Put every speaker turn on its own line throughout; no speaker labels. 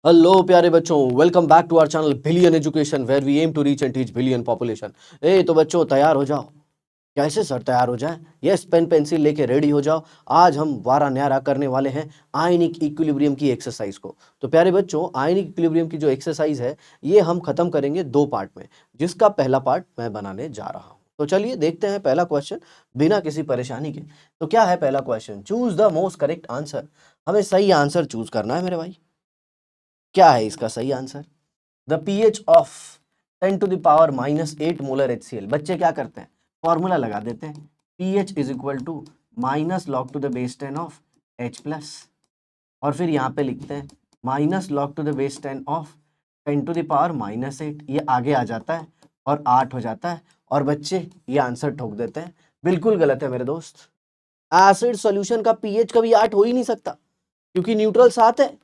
Hello प्यारे बच्चों, welcome back to our channel billion education where we aim to reach and teach billion population. तो बच्चों तैयार हो जाओ। कैसे सर तैयार हो जाए? यस, पेन पेंसिल लेके रेडी हो जाओ। आज हम वारा न्यारा करने वाले हैं आयनिक इक्विलिब्रियम की एक्सरसाइज को। तो प्यारे बच्चों, आयनिक इक्विलिब्रियम की जो एक्सरसाइज है ये हम खत्म करेंगे दो पार्ट में, जिसका पहला पार्ट मैं बनाने जा रहा हूँ। तो चलिए देखते हैं पहला क्वेश्चन बिना किसी परेशानी के। तो क्या है पहला question? Choose the most correct answer. हमें सही आंसर चूज करना है मेरे भाई। क्या है इसका सही answer? The pH of 10 to the power -8 molar HCl। बच्चे क्या करते हैं? फॉर्मूला लगा देते हैं। pH is equal to minus log to the base 10 of H plus, और फिर यहाँ पे लिखते हैं minus log to the base 10 of 10 to the power -8। ये आगे आ जाता है और 8 हो जाता है, और बच्चे ये आंसर ठोक देते हैं। बिल्कुल गलत है मेरे दोस्त। एसिड सॉल्यूशन का pH कभी 8 हो ही नहीं सकता, क्योंकि न्यूट्रल 7 है।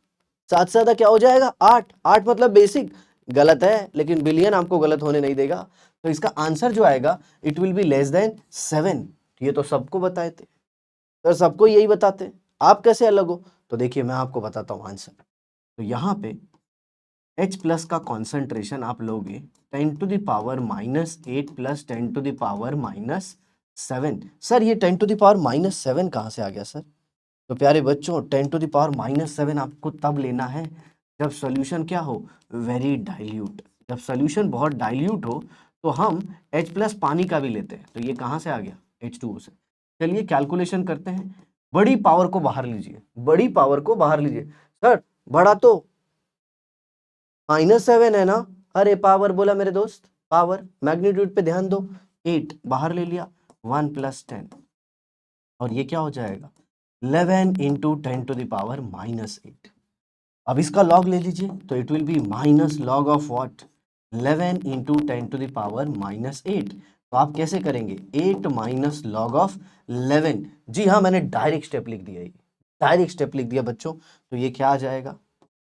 7 से ज्यादा क्या हो जाएगा? 8। 8 मतलब बेसिक। गलत है, लेकिन बिलियन आपको गलत होने नहीं देगा। तो इसका आंसर जो आएगा it will be less then 7। ये तो सबको बताए थे सर, सबको यही बताते। आप कैसे अलग हो? तो देखिए मैं आपको बताता हूँ आंसर। तो यहाँ पे H प्लस का कॉन्सेंट्रेशन आप लोगे 10 to the power -8 plus 10 to the power -7। Sir ये 10 टू द पावर -7 कहाँ से आ गया सर? तो प्यारे बच्चों, 10 टू द पावर -7 आपको तब लेना है जब सॉल्यूशन क्या हो? Very dilute. जब सॉल्यूशन बहुत डाइल्यूट हो तो हम H प्लस पानी का भी लेते हैं। तो ये कहाँ से आ गया? H2O से। चलिए कैलकुलेशन करते हैं। बड़ी पावर को बाहर लीजिए, बड़ी पावर को बाहर लीजिए। सर बड़ा तो -7 है ना? अरे पावर बोला मेरे दोस्त, पावर मैग्नीट्यूड पे ध्यान दो। 8 बाहर ले लिया, 1 प्लस 10, और ये क्या हो जाएगा? 11 इंटू 10 टू द पावर -8। अब इसका लॉग ले लीजिए, तो it will be minus log of what? 11 into 10 to the power -8। तो आप कैसे करेंगे? 8 माइनस लॉग ऑफ 11। जी हाँ, मैंने डायरेक्ट स्टेप लिख दिया, ये डायरेक्ट स्टेप लिख दिया बच्चों। तो ये क्या आ जाएगा?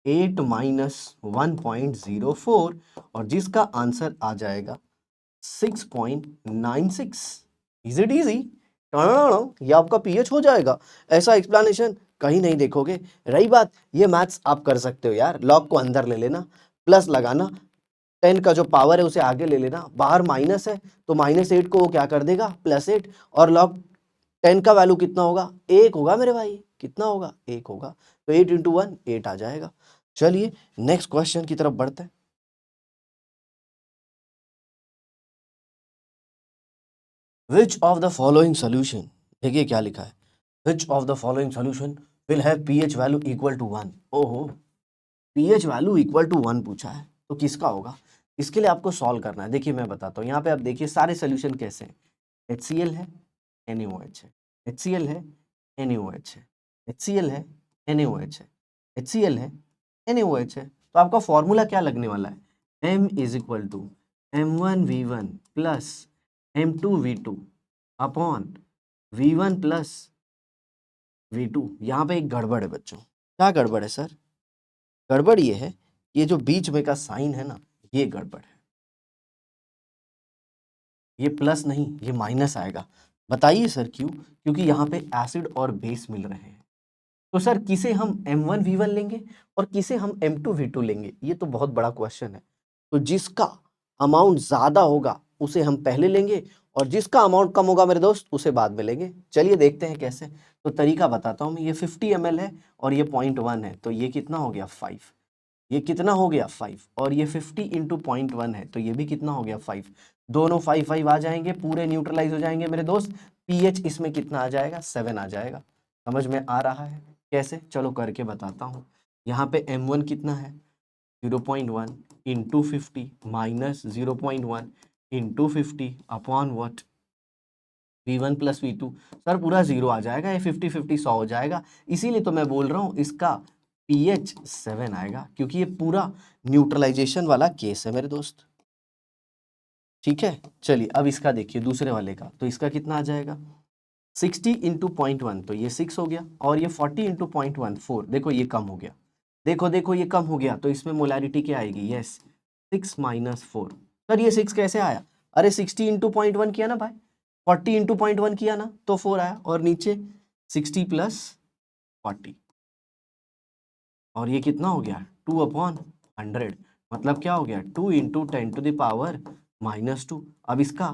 8 माइनस 1.04, और जिसका आंसर आ जाएगा 6.96। Is it easy? ये आपका पीएच हो जाएगा। ऐसा एक्सप्लेनेशन कहीं नहीं देखोगे। रही बात, ये मैथ्स आप कर सकते हो यार। लॉग को अंदर ले लेना, प्लस लगाना, 10 का जो पावर है उसे आगे ले लेना। बाहर माइनस है तो -8 को वो क्या कर देगा? +8। और लॉग 10 का वैल्यू कितना होगा? 1 होगा मेरे भाई। कितना होगा? 1 होगा। तो 8 इंटू 1 8 आ जाएगा। चलिए नेक्स्ट क्वेश्चन की तरफ बढ़ते हैं। Which of the following solution, देखिए क्या लिखा है, which of the following solution will have pH value equal to 1। ओहो, पीएच वैल्यू इक्वल टू 1 पूछा है, तो किसका होगा? इसके लिए आपको सॉल्व करना है। देखिए मैं बताता हूँ, यहाँ पे आप देखिए सारे सोल्यूशन कैसे हैं। HCl है, NaOH है, HCl है, NaOH है, HCl है, NaOH है, HCl है, NaOH है। तो आपका फॉर्मूला क्या लगने वाला है? M is equal to M1V1 plus M2V2 upon V1 plus V2। यहाँ पे एक गड़बड़ है बच्चों। क्या गड़बड़ है सर? गड़बड़ ये है, ये जो बीच में का साइन है ना, ये गड़बड़ है। ये प्लस नहीं, ये माइनस आएगा। बताइए सर क्यों? क्योंकि यहाँ पे एसिड और बेस मिल रहे हैं। तो सर किसे हम M1V1 लेंगे और किसे हम M2V2 लेंगे? ये तो बहुत बड़ा क्वेश्चन है। तो जिसका अमाउंट ज्यादा होगा उसे हम पहले लेंगे, और जिसका अमाउंट कम होगा मेरे दोस्त उसे बाद में लेंगे। चलिए देखते हैं कैसे। तो तरीका बताता हूं मैं। ये 50 ml है और ये 0.1 है, तो ये कितना हो गया? 5। ये कितना हो गया? 5। और ये 50 इंटू 0.1 है, तो ये भी कितना हो गया? 5। दोनों 5 5 आ जाएंगे, पूरे न्यूट्रलाइज हो जाएंगे मेरे दोस्त। पीएच इसमें कितना आ जाएगा? 7 आ जाएगा। समझ में आ रहा है कैसे? चलो करके बताता हूँ। यहाँ पे M1 कितना है? 0.1 into 50 minus 0.1 into 50 upon what? V1 plus V2। Sir पूरा 0 आ जाएगा, ये 50 50 100 हो जाएगा। इसीलिए तो मैं बोल रहा हूँ इसका pH 7 आएगा, क्योंकि ये पूरा न्यूट्रलाइजेशन वाला केस है मेरे दोस्त। ठीक है, चलिए अब इसका देखिए दूसरे वाले का। तो इसका कितना आ जाएगा? 60 इंटू 0.1, तो ये 6 हो गया, और ये 40 इंटू 0.1 4। देखो ये कम हो गया, देखो देखो ये कम हो गया। तो इसमें मोलारिटी क्या आएगी? Yes, 6 minus 4। सर ये 6 कैसे आया? अरे 60 इंटू 0.1 किया ना भाई, 40 इंटू 0.1 किया ना, तो 4 आया। और नीचे 60 प्लस 40, और ये कितना हो गया 2/100, मतलब क्या हो गया 2 इंटू 10⁻⁻²। अब इसका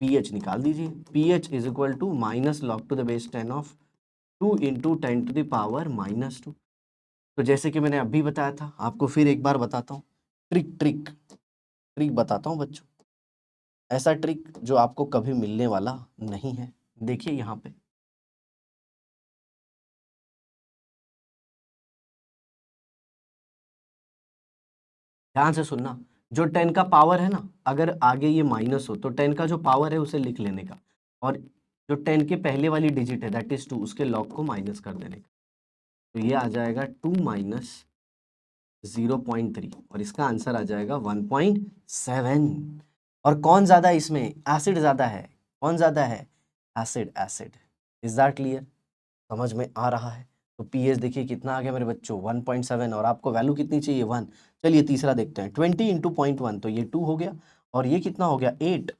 pH निकाल दीजिए, pH is equal to minus log to the base 10 of 2 into 10⁻²। तो जैसे कि मैंने अभी बताया था, आपको फिर एक बार बताता हूँ, ट्रिक बताता हूँ बच्चों, ऐसा ट्रिक जो आपको कभी मिलने वाला नहीं है। देखिए यहाँ पे ध्यान से सुनना, जो 10 का पावर है ना, अगर आगे ये माइनस हो तो 10 का जो पावर है उसे लिख लेने का, और जो 10 के पहले वाली डिजिट है दैट इज 2, उसके लॉग को माइनस कर देने का। तो ये आ जाएगा 2 माइनस 0.3 और इसका आंसर आ जाएगा 1.7। और कौन ज्यादा है इसमें, एसिड ज्यादा है। कौन ज्यादा है, एसिड। इज दैट क्लियर, समझ में आ रहा है। तो पीएच देखिए कितना आ गया मेरे बच्चों 1.7, और आपको वैल्यू कितनी चाहिए 1। चलिए तीसरा देखते हैं, 20 इंटू 0.1, तो ये 2 हो गया, और ये कितना हो गया 8।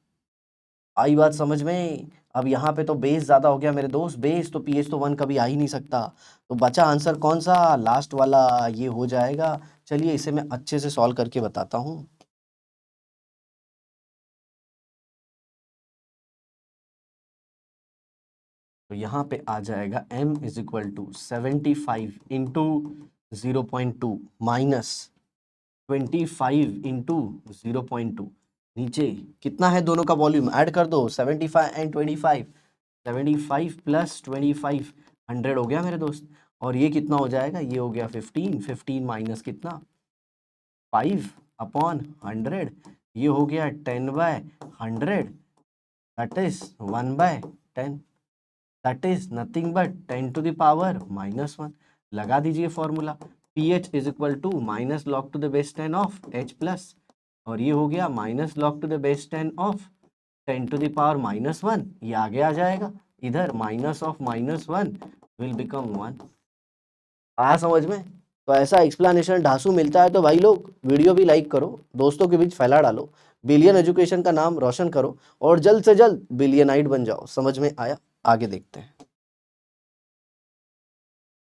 आई बात समझ में। अब यहाँ पे तो बेस ज्यादा हो गया मेरे दोस्त, बेस तो पीएच तो 1 कभी आ ही नहीं सकता। तो बचा आंसर कौन सा, लास्ट वाला, ये हो जाएगा। चलिए इसे मैं अच्छे से सॉल्व करके बताता हूँ। तो यहाँ पे आ जाएगा m is equal to 75 into 0.2 minus 25 into 0.2। नीचे कितना है दोनों का वॉल्यूम, ऐड कर दो, 75 एंड 25, 75 प्लस 25, 100 हो गया मेरे दोस्त। और ये कितना हो जाएगा, ये हो गया 15 माइनस कितना 5/100, ये हो गया 10/100, that is 1/10, that is nothing but 10 to the power -1। लगा दीजिए formula, pH is equal to minus log to the base 10 of H plus, और ये हो गया minus log to the base 10 of 10 to the power -1। ये आगे आ जाएगा, इधर माइनस ऑफ -1 विल बिकम 1। आया समझ में। तो ऐसा एक्सप्लेनेशन ढांसू मिलता है तो भाई लोग वीडियो भी लाइक करो, दोस्तों के बीच फैला डालो, बिलियन एजुकेशन का नाम रोशन करो, और जल्द से जल्द बिलियनाइट बन जाओ। समझ में आया, आगे देखते हैं।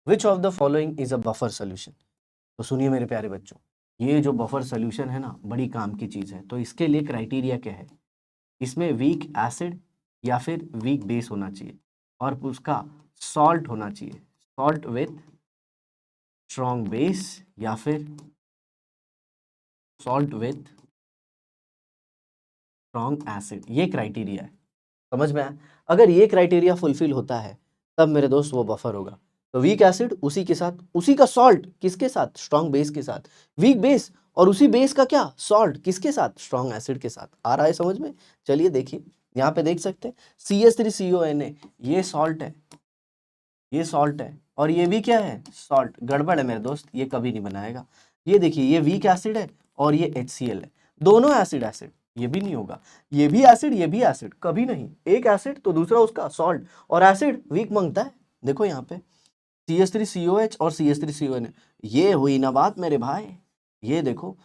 Which of the following is a buffer solution. तो सुनिए मेरे प्यारे बच्चों, ये जो बफर सोल्यूशन है ना, बड़ी काम की चीज है। तो इसके लिए क्राइटेरिया क्या है, इसमें वीक एसिड या फिर वीक बेस होना चाहिए, और उसका सॉल्ट होना चाहिए, सॉल्ट विथ स्ट्रॉन्ग बेस, या फिर सॉल्ट विथ स्ट्रॉन्ग एसिड। ये क्राइटेरिया है, समझ में आया। अगर ये क्राइटेरिया फुलफिल होता है तब मेरे दोस्त वो बफर होगा। तो वीक एसिड उसी के साथ, उसी का सॉल्ट किसके साथ, स्ट्रॉन्ग बेस के साथ, वीक बेस और उसी बेस का क्या सॉल्ट किसके साथ, स्ट्रॉन्ग एसिड के साथ। आ रहा है समझ में। चलिए देखिए, यहाँ पे देख सकते हैं CH3CONA, ये सॉल्ट है, ये सॉल्ट है, और ये भी क्या है सॉल्ट। गड़बड़ है मेरे दोस्त, ये कभी नहीं बनाएगा। ये देखिए, ये वीक एसिड है और ये HCl है, दोनों एसिड एसिड, ये भी नहीं होगा। ये भी एसिड, ये भी एसिड, कभी नहीं। एक एसिड तो दूसरा उसका सॉल्ट, और एसिड वीक मांगता है। देखो यहाँ पे CH3COH और CH3CON, ये हुई ना बात मेरे भाई। ये देखो,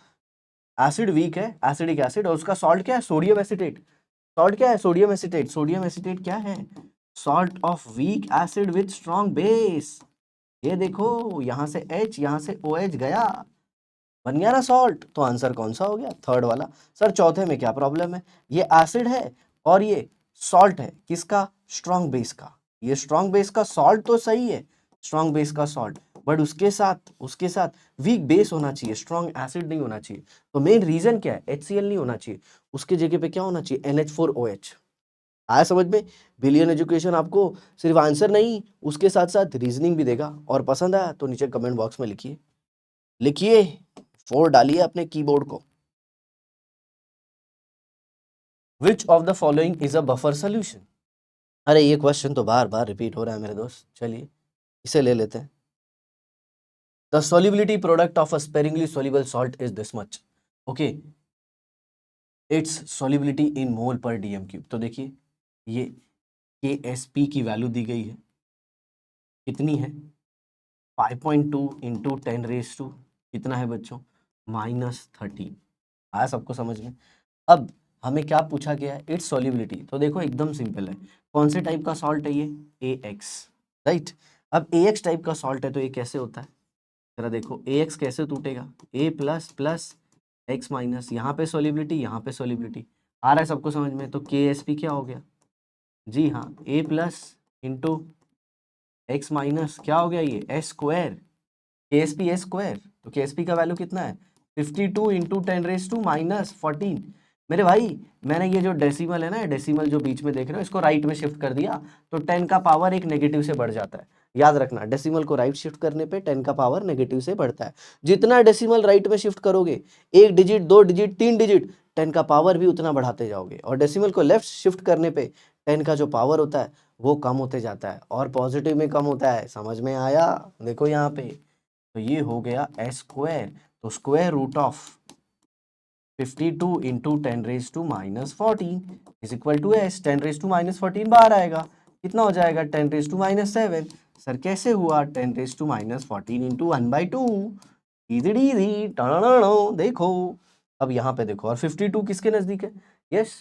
एसिड वीक है, एसिडिक एसिड, और उसका सॉल्ट क्या है, सोडियम एसिटेट। सॉल्ट क्या है, सोडियम एसिटेट। सोडियम एसिटेट क्या है, salt of weak acid with strong base. ये देखो, यहां से H, यहां से OH गया, बन गया ना सॉल्ट। तो आंसर कौन सा हो गया, थर्ड वाला। सर चौथे में क्या प्रॉब्लम है, ये एसिड है और ये सॉल्ट है, किसका, स्ट्रॉन्ग बेस का। ये स्ट्रॉन्ग बेस का सॉल्ट तो सही है, स्ट्रॉन्ग बेस का सॉल्ट, बट उसके साथ वीक बेस होना चाहिए, स्ट्रॉन्ग एसिड नहीं होना चाहिए। तो मेन रीजन क्या है, HCl नहीं होना चाहिए, उसके जगह पे क्या होना चाहिए, NH4OH। आया समझ में। बिलियन एजुकेशन आपको सिर्फ आंसर नहीं, उसके साथ साथ रीजनिंग भी देगा। और पसंद आया तो नीचे कमेंट बॉक्स में लिखिए, लिखिए, 4 डालिए अपने कीबोर्ड को। विच of the following is a buffer solution. अरे ये क्वेश्चन तो बार बार रिपीट हो रहा है मेरे दोस्त, चलिए इसे ले लेते हैं। The solubility product of a sparingly soluble salt is this much. Okay, its solubility in mole per dm cube। तो देखिए, ये KSP की वैल्यू दी गई है, कितनी है 5.2 इंटू 10⁻, कितना है बच्चों, -13। आया सबको समझ में। अब हमें क्या पूछा गया है, इट्स सॉल्युबिलिटी। तो देखो एकदम सिंपल है, कौन से टाइप का सॉल्ट है ये, AX, राइट। अब AX टाइप का सॉल्ट है तो ये कैसे होता है, जरा देखो ए एक्स कैसे टूटेगा, ए प्लस प्लस एक्स माइनस, यहाँ पे सोलिबिलिटी, यहाँ पे सोलिबिलिटी, आ रहा है सबको समझ में। तो के एस पी क्या हो गया, जी हाँ, ए प्लस इंटू एक्स माइनस क्या हो गया, ये एस स्क्वायर, के एस पी एस स्क्वायर। तो के एस पी का वैल्यू कितना है, 52 इंटू 10⁻⁻14। मेरे भाई मैंने ये जो डेसिमल है ना, डेसिमल जो बीच में देख रहे हो, इसको राइट में शिफ्ट कर दिया तो 10 का पावर एक नेगेटिव से बढ़ जाता है। याद रखना, डेसिमल को राइट शिफ्ट करने पे 10 का पावर नेगेटिव से बढ़ता है। जितना डेसिमल राइट में शिफ्ट करोगे, एक डिजिट, दो डिजिट, तीन डिजिट, 10 का पावर भी उतना बढ़ाते जाओगे। और डेसिमल को लेफ्ट शिफ्ट करने पे 10 का जो पावर होता है वो कम होते जाता है और पॉजिटिव में कम होता है। समझ में आया, देखो यहाँ पे। तो ये हो गया एस स्क्वायर, तो square root of 52 into 10⁻⁻14 is equal to s. 10⁻⁻14 बाहर आएगा, कितना हो जाएगा, 10⁻⁻7। सर कैसे हुआ, 10⁻⁻14 इंटू 1/2, इजी इजी, देखो। अब यहाँ पे देखो, और 52 किसके नजदीक है, यस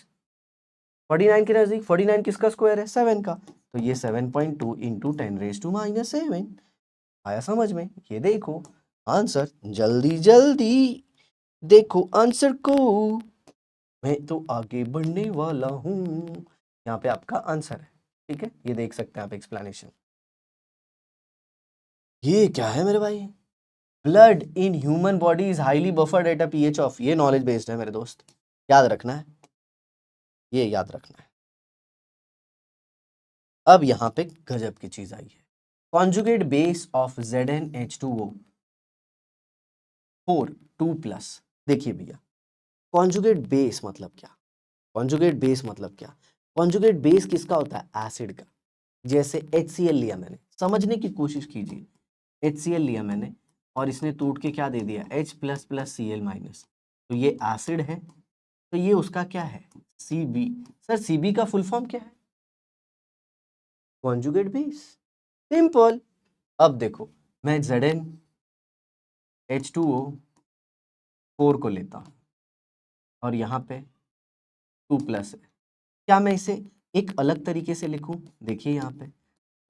49 के नजदीक। 49 किसका स्क्वायर है, 7 का। तो ये 7.2 इंटू 10⁻⁻7 आया समझ में। ये देखो आंसर, जल्दी जल्दी देखो आंसर को, मैं तो आगे बढ़ने वाला हूं। यहाँ पे आपका आंसर है, ठीक है, ये देख सकते हैं आप एक्सप्लेनेशन। ये क्या है मेरे भाई, blood in human body is highly buffered at a pH of, ये नॉलेज बेस्ड है मेरे दोस्त, याद रखना है, ये याद रखना है। अब यहाँ पे गजब की चीज आई है, कॉन्जुगेट बेस ऑफ ZnH2O 4 2+। देखिए भैया, कॉन्जुगेट बेस मतलब क्या, कॉन्जुगेट बेस मतलब क्या, कॉन्जुगेट बेस किसका होता है, एसिड का। जैसे HCl लिया मैंने, समझने की कोशिश कीजिए, HCl लिया मैंने और इसने टूट के क्या दे दिया, H++Cl-। तो ये एसिड है, तो ये उसका क्या है, Cb। सर Cb का फुल फॉर्म क्या है, कॉन्जुगेट बेस, सिंपल। अब देखो मैं ZnH2O 4 को लेता हूं और यहाँ पे 2+ है, क्या मैं इसे एक अलग तरीके से लिखूं, देखिए यहाँ पे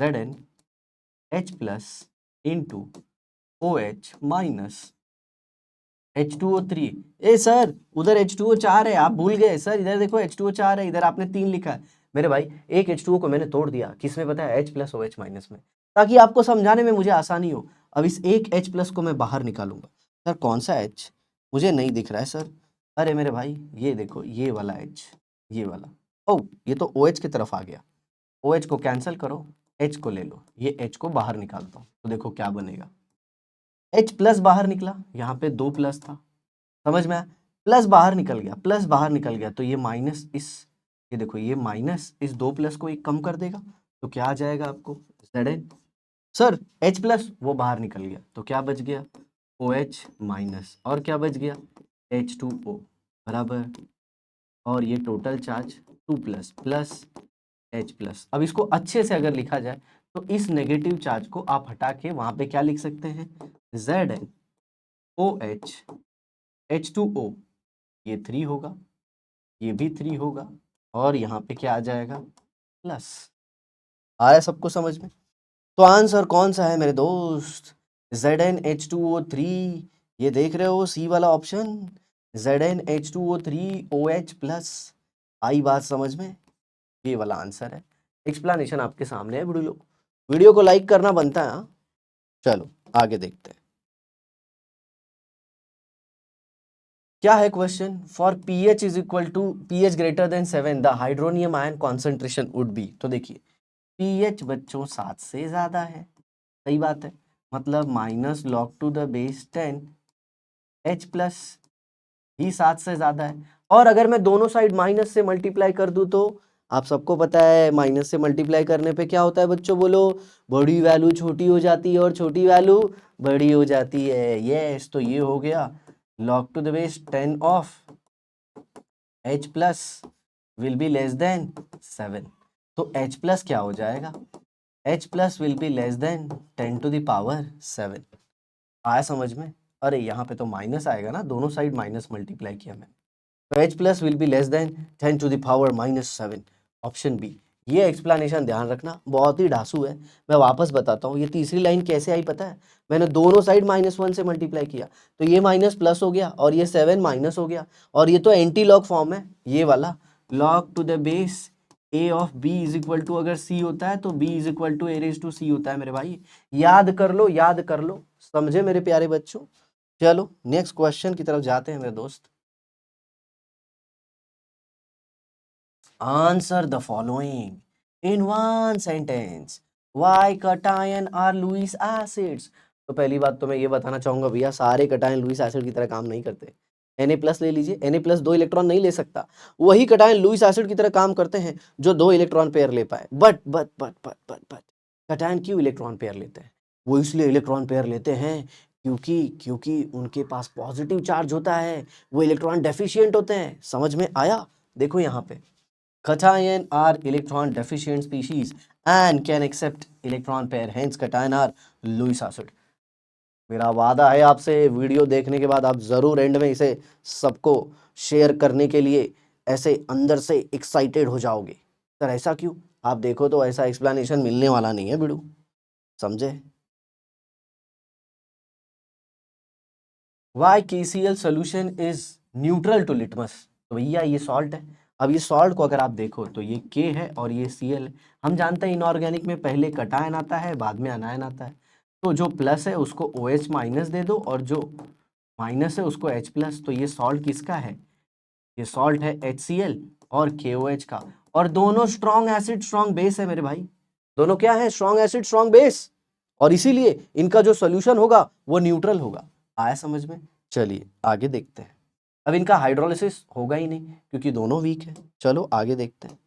ZnH+ into OH minus H2O3। ए सर उधर H2O4 है, आप भूल गए सर, इधर देखो H2O4 है, इधर आपने 3 लिखा है। मेरे भाई एक H2O को मैंने तोड़ दिया, किसमें पता है, H+OH माइनस में, ताकि आपको समझाने में मुझे आसानी हो। अब इस एक H+ को मैं बाहर निकालूंगा, सर कौन सा H, मुझे नहीं दिख रहा है सर। अरे मेरे भाई ये देखो, ये वाला H, ये वाला, ओ ये तो OH की तरफ आ गया। OH को कैंसिल करो, H को ले लो, ये H को बाहर निकालता हूँ तो देखो क्या बनेगा, H+ बाहर निकला, यहाँ पे 2+ था, समझ में आया, प्लस बाहर निकल गया, प्लस बाहर निकल गया, तो ये माइनस इस, ये देखो ये माइनस इस 2+ को एक कम कर देगा, तो क्या आ जाएगा आपको, Zn। सर H+ वो बाहर निकल गया, तो क्या बच गया, OH माइनस, और क्या बच गया, H2O बराबर, और ये टोटल चार्ज 2+ प्लस H+। अब इसको अच्छे से अगर लिखा जाए तो इस नेगेटिव चार्ज को आप हटा के वहां पे क्या लिख सकते हैं, ZnOH H2O, ये 3 होगा, ये भी 3 होगा, और यहाँ पे क्या आ जाएगा, प्लस। आ रहा है सबको समझ में। तो आंसर कौन सा है मेरे दोस्त, ZnH2O3, ये देख रहे हो सी वाला ऑप्शन, ZnH2O3OH+। आई बात समझ में, ये वाला आंसर है। एक्सप्लेनेशन आपके सामने है, वीडियो को लाइक करना बनता है। हाँ? चलो आगे देखते हैं क्या है question. For pH is equal to pH greater than 7 the hydronium ion concentration would be. तो देखिए pH बच्चों 7 से ज्यादा है, सही बात है, मतलब -log⁻10 H+ ही 7 से ज्यादा है। और अगर मैं दोनों साइड माइनस से मल्टीप्लाई कर दूं तो आप सबको पता है माइनस से मल्टीप्लाई करने पे क्या होता है बच्चों, बोलो, बड़ी वैल्यू छोटी हो जाती है और छोटी वैल्यू बड़ी हो जाती है। यस, तो ये हो गया log⁻10 of H+ will be less then 7। तो H+ क्या हो जाएगा, H+ will be less than 10⁻7। आया समझ में। अरे यहाँ पे तो माइनस आएगा ना, दोनों साइड माइनस मल्टीप्लाई किया मैंने, तो H+ will be less than 10⁻7। Option b, ये एक्सप्लेनेशन ध्यान रखना, बहुत ही ढासू है। मैं वापस बताता हूँ, ये तीसरी लाइन कैसे आई पता है? मैंने दोनों साइड -1 से मल्टीप्लाई किया तो ये माइनस प्लस हो गया और ये 7 माइनस हो गया, और ये तो एंटी लॉग फॉर्म है ये वाला। Log to the base a of b is equal to, अगर c होता है तो b is equal to a raise to c होता है मेरे भाई। याद कर लो, याद कर लो, समझे मेरे प्यारे बच्चों। चलो नेक्स्ट क्वेश्चन की तरफ जाते हैं मेरे दोस्त। Answer the following in one sentence, why cation are Lewis acids. तो पहली बात तो मैं ये बताना चाहूंगा भैया, सारे कटायन लुईस एसिड की तरह काम नहीं करते। Na+ ले लीजिए, Na+ 2 इलेक्ट्रॉन नहीं ले सकता, वही कटायन लुईस एसिड की तरह काम करते हैं जो 2 इलेक्ट्रॉन पेयर ले पाए। बट कटायन क्यों इलेक्ट्रॉन पेयर लेते हैं? वो इसलिए इलेक्ट्रॉन पेयर लेते हैं क्योंकि उनके पास पॉजिटिव चार्ज होता है, वो इलेक्ट्रॉन डेफिशिएंट होते हैं। समझ में आया? देखो यहाँ पे, cation are electron deficient species and can accept electron pair, hence cation are Lewis acid। मेरा वादा है आपसे, वीडियो देखने के बाद आप जरूर एंड में इसे सबको शेयर करने के लिए ऐसे अंदर से एक्साइटेड हो जाओगे। सर ऐसा क्यों? आप देखो तो ऐसा एक्सप्लेनेशन मिलने वाला नहीं है बिड़ू, समझे? Why KCl solution is neutral to litmus. तो भैया ये सॉल्ट है। अब ये सॉल्ट को अगर आप देखो तो ये K है और ये Cl है। हम जानते हैं इनऑर्गेनिक में पहले कटायन आता है बाद में अनायन आता है। तो जो प्लस है उसको OH माइनस दे दो और जो माइनस है उसको H+। तो ये सॉल्ट किसका है? ये सॉल्ट है HCl और KOH का। और दोनों स्ट्रॉन्ग एसिड स्ट्रॉन्ग बेस है मेरे भाई। दोनों क्या है? स्ट्रॉन्ग एसिड स्ट्रॉन्ग बेस, और इसीलिए इनका जो सोल्यूशन होगा वो न्यूट्रल होगा। आया समझ में? चलिए आगे देखते हैं। अब इनका हाइड्रोलिसिस होगा ही नहीं क्योंकि दोनों वीक है। चलो आगे देखते हैं।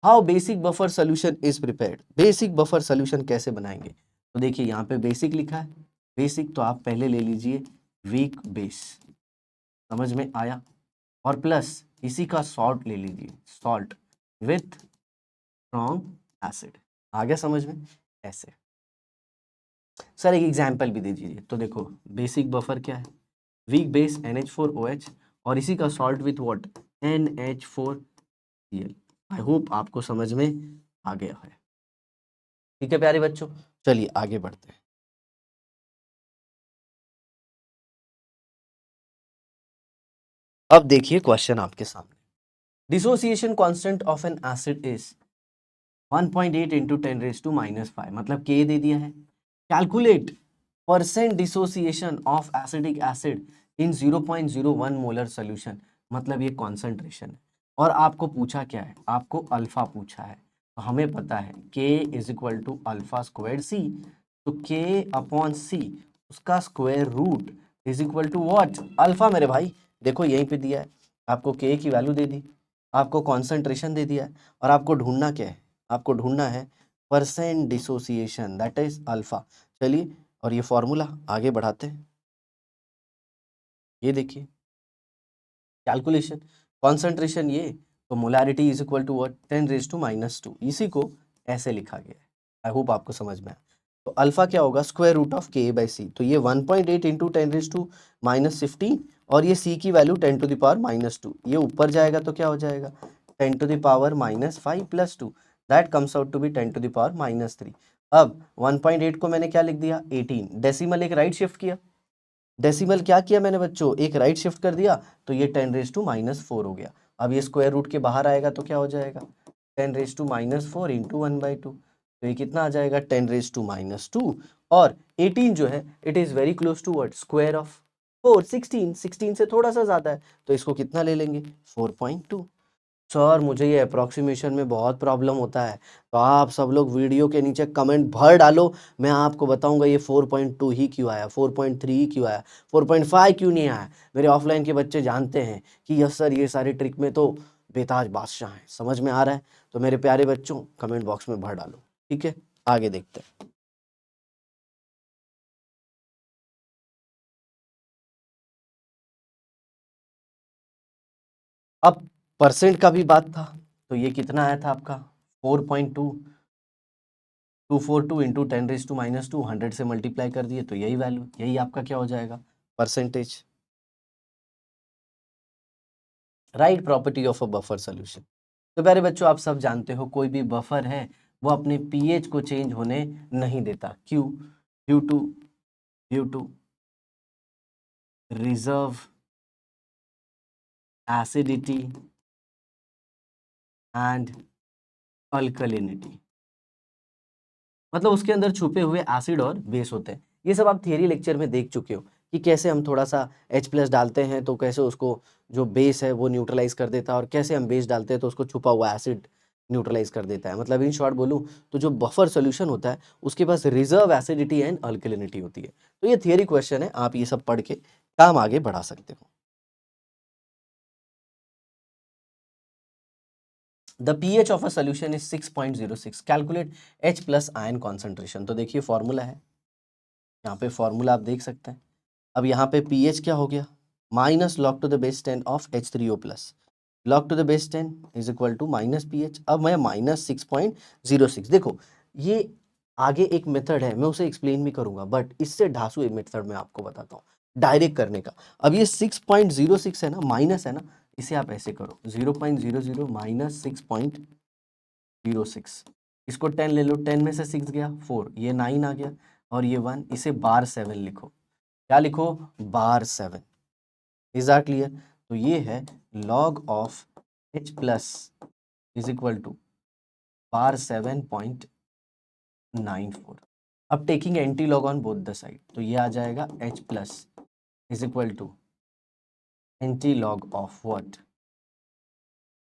How basic buffer solution is prepared. Basic buffer solution कैसे बनाएंगे? तो देखिए यहाँ पे बेसिक लिखा है। बेसिक तो आप पहले ले लीजिए वीक बेस, समझ में आया? और प्लस इसी का सॉल्ट ले लीजिए, सॉल्ट विथ स्ट्रॉन्ग एसिड। आ गया समझ में? ऐसे। सर एक एग्जाम्पल भी दे दीजिए। तो देखो बेसिक बफर क्या है? वीक बेस NH4OH और इसी का salt with what? NH4Cl। I hope आपको समझ में आ गया है। ठीक है प्यारे बच्चों, चलिए आगे बढ़ते हैं। अब देखिए क्वेश्चन आपके सामने। Dissociation constant of N acid is 1.8 into 10⁻⁻⁵, मतलब K दे दिया है। Calculate percent dissociation of acidic acid in 0.01 molar solution, मतलब ये कॉन्सेंट्रेशन है। और आपको पूछा क्या है? आपको अल्फा पूछा है। तो हमें पता है K is equal to alpha square C। तो K अपॉन C उसका square root is equal to what? Alpha मेरे भाई। देखो यहीं पे दिया है, आपको K की वैल्यू दे दी, आपको कॉन्सेंट्रेशन दे दिया है, और आपको ढूंढना क्या है? आपको ढूंढना है percent dissociation, that is alpha. चलिए और ये फॉर्मूला आगे बढ़ाते हैं। ये देखिए कैलकुलेशन, कॉन्सेंट्रेशन ये, तो molarity is equal to what? 10⁻⁻²। इसी को ऐसे लिखा गया है। आई होप आपको समझ में आया। तो अल्फा क्या होगा? Square root of K/C। तो ये 1.8 इंटू 10⁻⁻15 और ये C की वैल्यू 10⁻⁻²। ये ऊपर जाएगा तो क्या हो जाएगा? 10⁻⁻5 plus 2, that comes out to be 10⁻⁻3। अब 1.8 को मैंने क्या लिख दिया? 18। डेसिमल एक राइट शिफ्ट किया, डेसिमल क्या किया मैंने बच्चों? एक राइट शिफ्ट कर दिया, तो ये 10⁻⁻4 हो गया। अब ये स्क्वायर रूट के बाहर आएगा तो क्या हो जाएगा? 10⁻⁻4 इंटू 1/2। तो ये कितना आ जाएगा? 10⁻²। और 18 जो है it is very close to what? Square of 4, 16 से थोड़ा सा ज्यादा है, तो इसको कितना ले लेंगे? 4.2। सर मुझे ये अप्रोक्सीमेशन में बहुत प्रॉब्लम होता है, तो आप सब लोग वीडियो के नीचे कमेंट भर डालो, मैं आपको बताऊंगा ये 4.2 ही क्यों आया, 4.3 ही क्यों आया, 4.5 क्यों नहीं आया। मेरे ऑफलाइन के बच्चे जानते हैं कि यस सर ये सारे ट्रिक में तो बेताज बादशाह हैं। समझ में आ रहा है? तो मेरे प्यारे बच्चों कमेंट बॉक्स में भर डालो। ठीक है आगे देखते हैं। अब परसेंट का भी बात था, तो ये कितना आया था आपका? 4.2, 242 इंटू 10⁻², 100 से मल्टीप्लाई कर दिए तो यही वैल्यू, यही आपका क्या हो जाएगा? Percentage. Right property of a buffer solution. तो प्यारे बच्चों आप सब जानते हो कोई भी बफर है वो अपने पीएच को चेंज होने नहीं देता। क्यों? Due to reserve acidity and alkalinity. मतलब उसके अंदर छुपे हुए एसिड और बेस होते हैं। ये सब आप थियरी लेक्चर में देख चुके हो कि कैसे हम थोड़ा सा H+ डालते हैं तो कैसे उसको जो बेस है वो न्यूट्रलाइज कर देता है, और कैसे हम बेस डालते हैं तो उसको छुपा हुआ एसिड न्यूट्रलाइज कर देता है। मतलब इन शॉर्ट बोलूँ तो जो बफर सोल्यूशन होता है उसके पास रिजर्व एसिडिटी एंड अल्कलिनिटी होती है। तो ये थियरी क्वेश्चन है, आप ये सब पढ़ के काम आगे बढ़ा सकते हो। The pH of a solution is 6.06. Calculate H+ ion concentration। तो देखिए फॉर्मूला है, यहाँ पे फॉर्मूला आप देख सकते हैं। अब यहाँ पे pH क्या हो गया? Minus log to the base 10 of H3O plus. log to the base 10 is equal to minus pH। अब मैं माइनस 6.06, देखो ये आगे एक मेथड है, मैं उसे एक्सप्लेन भी करूंगा, बट इससे ढासू एक मेथड मैं आपको बताता हूँ डायरेक्ट करने का। अब ये 6.06 है ना, माइनस है ना, इसे आप ऐसे करो 0.00 माइनस 6.06। इसको 10 ले लो, 10 में से 6 गया 4, ये 9 आ गया और ये 1, इसे बार 7 लिखो। क्या लिखो? बार 7। Is are clear? तो ये है log of H+ is equal to bar 7.94। अब taking anti log on both the side, तो ये आ जाएगा H+ is equal to anti log of what?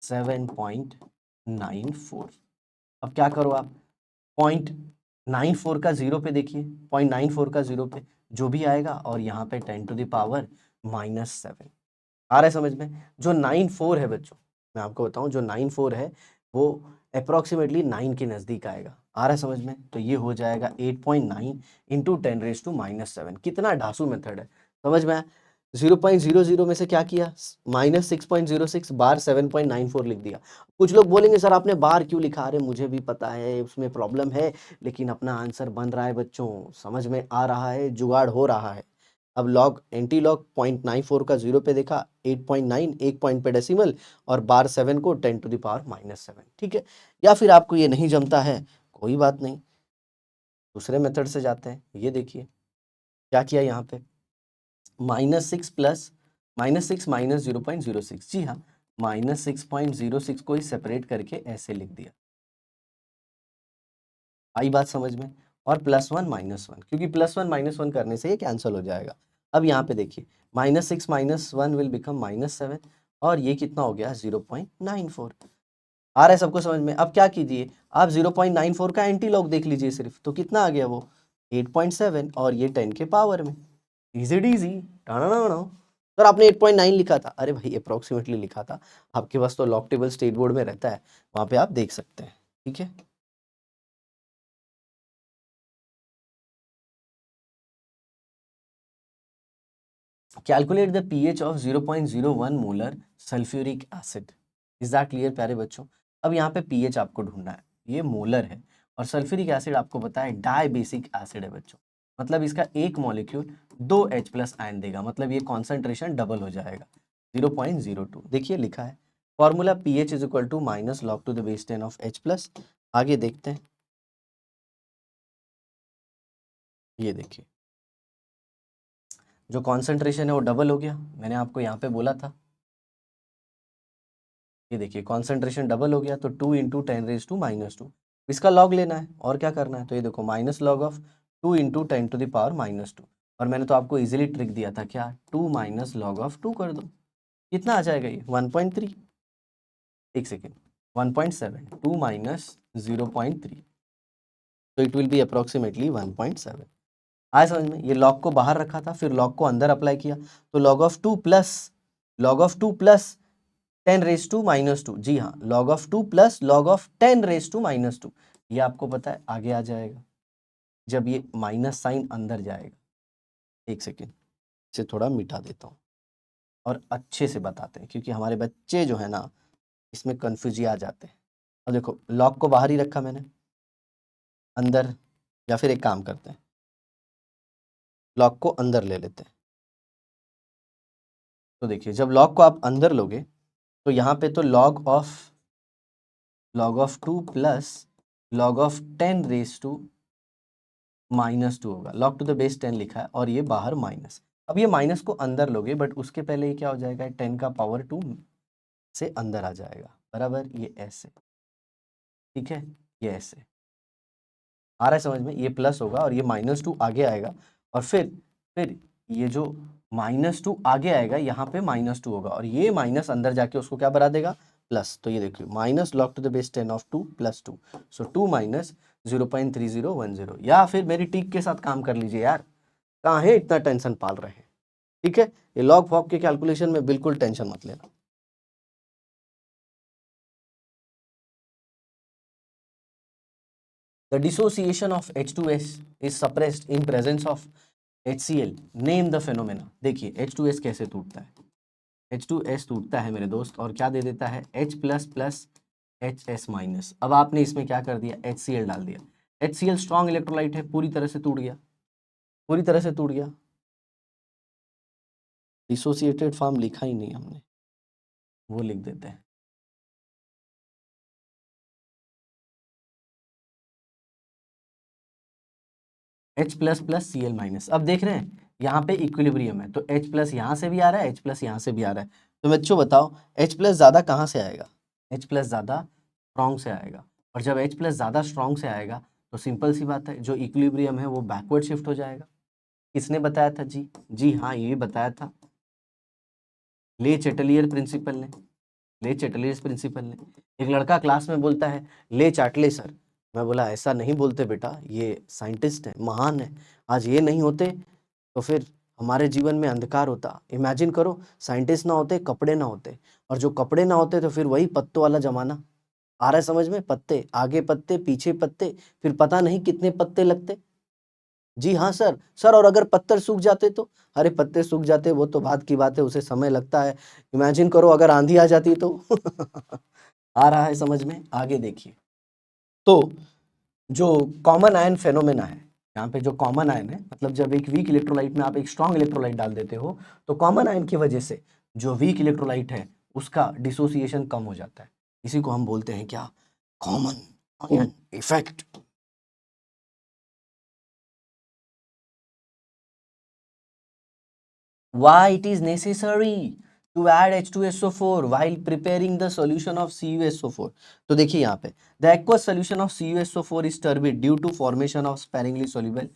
7.94। अब क्या करो आप, 0.94 का 0 पे देखिए, 0.94 का 0 पे जो भी आएगा, और यहाँ पे 10⁻⁻7 आ रहा है समझ में? जो 94 है बच्चों, मैं आपको बताऊं जो 94 है वो अप्रोक्सीमेटली 9 के नज़दीक आएगा। आ रहा है समझ में? तो ये हो जाएगा 8.9 इंटू 10⁻⁻7। कितना ढासू मेथड है, समझ में आया? 0.00 में से क्या किया? माइनस 6.06 बार 7.94 लिख दिया। कुछ लोग बोलेंगे सर आपने बार क्यों लिखा? अरे मुझे भी पता है उसमें प्रॉब्लम है, लेकिन अपना आंसर बन रहा है बच्चों, समझ में आ रहा है, जुगाड़ हो रहा है। अब लॉग एंटी लॉग 0.94 का 0 पे देखा, 8.9 एक पॉइंट पे डेसिमल, और बार 7 को 10⁻⁻7। ठीक है? या फिर आपको ये नहीं जमता है, कोई बात नहीं, दूसरे मेथड से जाते हैं। ये देखिए क्या किया यहाँ पे, -6 प्लस -6 माइनस 0.06, जी हाँ, -6.06 को ही सेपरेट करके ऐसे लिख दिया। आई बात समझ में? और +1 -1, क्योंकि +1 -1 करने से ये कैंसिल हो जाएगा। अब यहाँ पे देखिए -6 -1 विल बिकम -7, और ये कितना हो गया? 0.94। आ रहा है सबको समझ में? अब क्या कीजिए आप, 0.94 का एंटी लॉग देख लीजिए सिर्फ, तो कितना आ गया वो? 8.7, और ये 10 के पावर में। Is it easy? सर आपने 8.9 लिखा था, अरे भाई अप्रोक्सीमेटली लिखा था, आपके पास तो लॉग टेबल स्टेट बोर्ड में रहता है, वहां पे आप देख सकते हैं। ठीक है? Calculate the pH of 0.01 molar sulphuric acid. Is that clear प्यारे बच्चों? अब यहाँ पे pH आपको ढूंढना है, ये मोलर है, और सल्फ्यूरिक एसिड आपको पता है डायबेसिक एसिड है बच्चों। मतलब इसका एक मॉलिक्यूल 2H+ आयन देगा, मतलब ये कॉन्सेंट्रेशन डबल हो जाएगा 0.02। देखिए लिखा है formula pH is equal to minus log to the base 10 of H+। आगे देखते हैं, ये देखिए जो कॉन्सेंट्रेशन है वो डबल हो गया, मैंने आपको यहाँ पे बोला था। ये देखिए कॉन्सेंट्रेशन डबल हो गया, तो 2 इंटू 10⁻²। इसका लॉग लेना है, और क्या करना है, तो ये देखो माइनस लॉग ऑफ 2 इंटू 10⁻²। और मैंने तो आपको इजीली ट्रिक दिया था, क्या? 2 माइनस लॉग ऑफ 2 कर दो, कितना आ जाएगा ये? 1.3। एक सेकेंड, 1.7, 2 माइनस 0.3, तो इट विल बी अप्रोक्सीमेटली 1.7। आया समझ में? ये लॉग को बाहर रखा था, फिर लॉग को अंदर अप्लाई किया, तो log of 2 प्लस 10⁻², जी हाँ, log of 2 plus log of 10⁻², ये आपको पता है आगे आ जाएगा जब ये माइनस साइन अंदर जाएगा। एक सेकेंड, इसे थोड़ा मिटा देता हूँ और अच्छे से बताते हैं, क्योंकि हमारे बच्चे जो है ना इसमें कंफ्यूज आ जाते हैं। अब देखो लॉग को बाहर ही रखा मैंने, अंदर, या फिर एक काम करते हैं, लॉग को अंदर ले लेते हैं। तो देखिए जब लॉग को आप अंदर लोगे तो यहाँ पे तो log of log of 2 plus log of 10 raise to -2 होगा। log टू द बेस 10 लिखा है और ये बाहर माइनस। अब ये माइनस को अंदर लोगे बट उसके पहले ये क्या हो जाएगा, 10 का पावर 2 से अंदर आ जाएगा, बराबर, ये ऐसे, ठीक है, ये ऐसे आ रहा है समझ में, ये प्लस होगा और ये -2 आगे आएगा और फिर ये जो -2 आगे आएगा यहाँ पे -2 होगा और ये माइनस अंदर जाके उसको क्या बना देगा, प्लस। तो ये देखिए minus log to the base 10 of 2 plus 2, so 2 minus 0.3010, या फिर मेरी टिक के साथ काम कर लीजिए यार, कहाँ है इतना टेंशन पाल रहे हैं, ठीक है। ये लॉग फॉग के कैलकुलेशन में बिल्कुल टेंशन मत लेना। The dissociation of H2S is suppressed in presence of HCl. Name the phenomena. देखिए H2S कैसे टूटता है, H2S टूटता है मेरे दोस्त और क्या दे देता है, H plus plus HS minus. अब आपने इसमें क्या कर दिया, HCl डाल दिया। HCl स्ट्रॉन्ग इलेक्ट्रोलाइट है, पूरी तरह से टूट गया, पूरी तरह से टूट गया। डिसोसिएटेड फॉर्म लिखा ही नहीं हमने, वो लिख देते हैं। H plus plus Cl minus. अब देख रहे हैं यहाँ पे इक्विलिब्रियम है तो H प्लस यहाँ से भी आ रहा है, H प्लस यहाँ से भी आ रहा है। तो बच्चों बताओ H प्लस ज़्यादा कहाँ से आएगा, H प्लस ज़्यादा स्ट्रॉन्ग से आएगा और जब H प्लस ज़्यादा स्ट्रॉन्ग से आएगा तो सिंपल सी बात है, जो इक्विलिब्रियम है वो बैकवर्ड शिफ्ट हो जाएगा। किसने बताया था जी, जी हाँ ये बताया था ले चैटलियर प्रिंसिपल ने, ले चैटलियर प्रिंसिपल ने। एक लड़का क्लास में बोलता है ले चाटले सर, मैं बोला ऐसा नहीं बोलते बेटा, ये साइंटिस्ट है, महान है, आज ये नहीं होते तो फिर हमारे जीवन में अंधकार होता। इमेजिन करो साइंटिस्ट ना होते, कपड़े ना होते, और जो कपड़े ना होते तो फिर वही पत्तों वाला जमाना। आ रहा है समझ में, पत्ते आगे पत्ते पीछे पत्ते, फिर पता नहीं कितने पत्ते लगते। जी हाँ सर, सर और अगर पत्थर सूख जाते तो, अरे पत्ते सूख जाते वो तो बात की बात है, उसे समय लगता है। इमेजिन करो अगर आंधी आ जाती तो आ रहा है समझ में, आगे देखिए। तो जो कॉमन आयन फेनोमेना है, यहाँ पे जो कॉमन आयन है, मतलब जब एक वीक इलेक्ट्रोलाइट में आप एक स्ट्रॉन्ग इलेक्ट्रोलाइट डाल देते हो तो कॉमन आयन की वजह से जो वीक इलेक्ट्रोलाइट है उसका डिसोसिएशन कम हो जाता है। इसी को हम बोलते हैं क्या, common ion effect. Why it is necessary to add H2SO4 while preparing the solution of CuSO4? तो देखिए यहाँ पे the aqueous solution of CuSO4 is turbid due to formation of sparingly soluble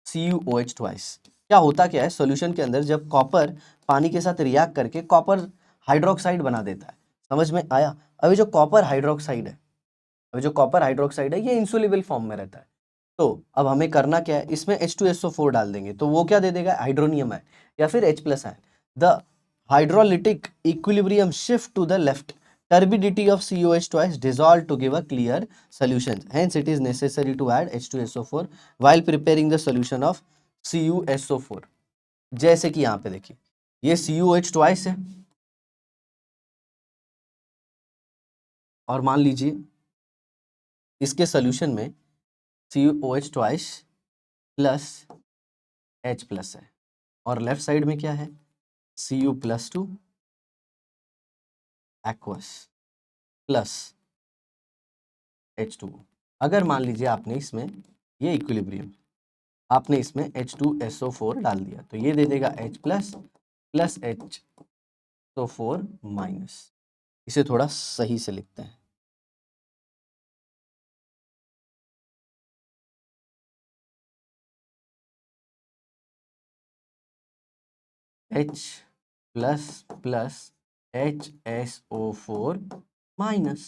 CuOH twice। क्या होता क्या है, solution के अंदर जब कॉपर पानी के साथ रिएक्ट करके कॉपर हाइड्रोक्साइड बना देता है, समझ में आया। अभी जो कॉपर हाइड्रोक्साइड है, अभी जो कॉपर हाइड्रोक्साइड है ये इंसोल्यूबल फॉर्म में रहता है। तो अब हमें करना क्या है, इसमें H2SO4 डाल देंगे तो वो क्या दे देगा, हाइड्रोनियम आयन या फिर H plus ion. The hydrolytic equilibrium shift to the left, turbidity of COH twice dissolved to give a clear solution. Hence it is necessary to add H2SO4 while preparing the solution of CuSO4। जैसे कि यहाँ पे देखिए ये COH twice है और मान लीजिए इसके सोल्यूशन में COH twice plus H plus है और लेफ्ट साइड में क्या है, Cu plus 2 aqueous plus H2। अगर मान लीजिए आपने इसमें ये इक्विलिब्रियम, आपने इसमें H2SO4 डाल दिया तो ये दे देगा H plus plus HO4 minus. इसे थोड़ा सही से लिखते हैं, H plus plus HSO4 minus.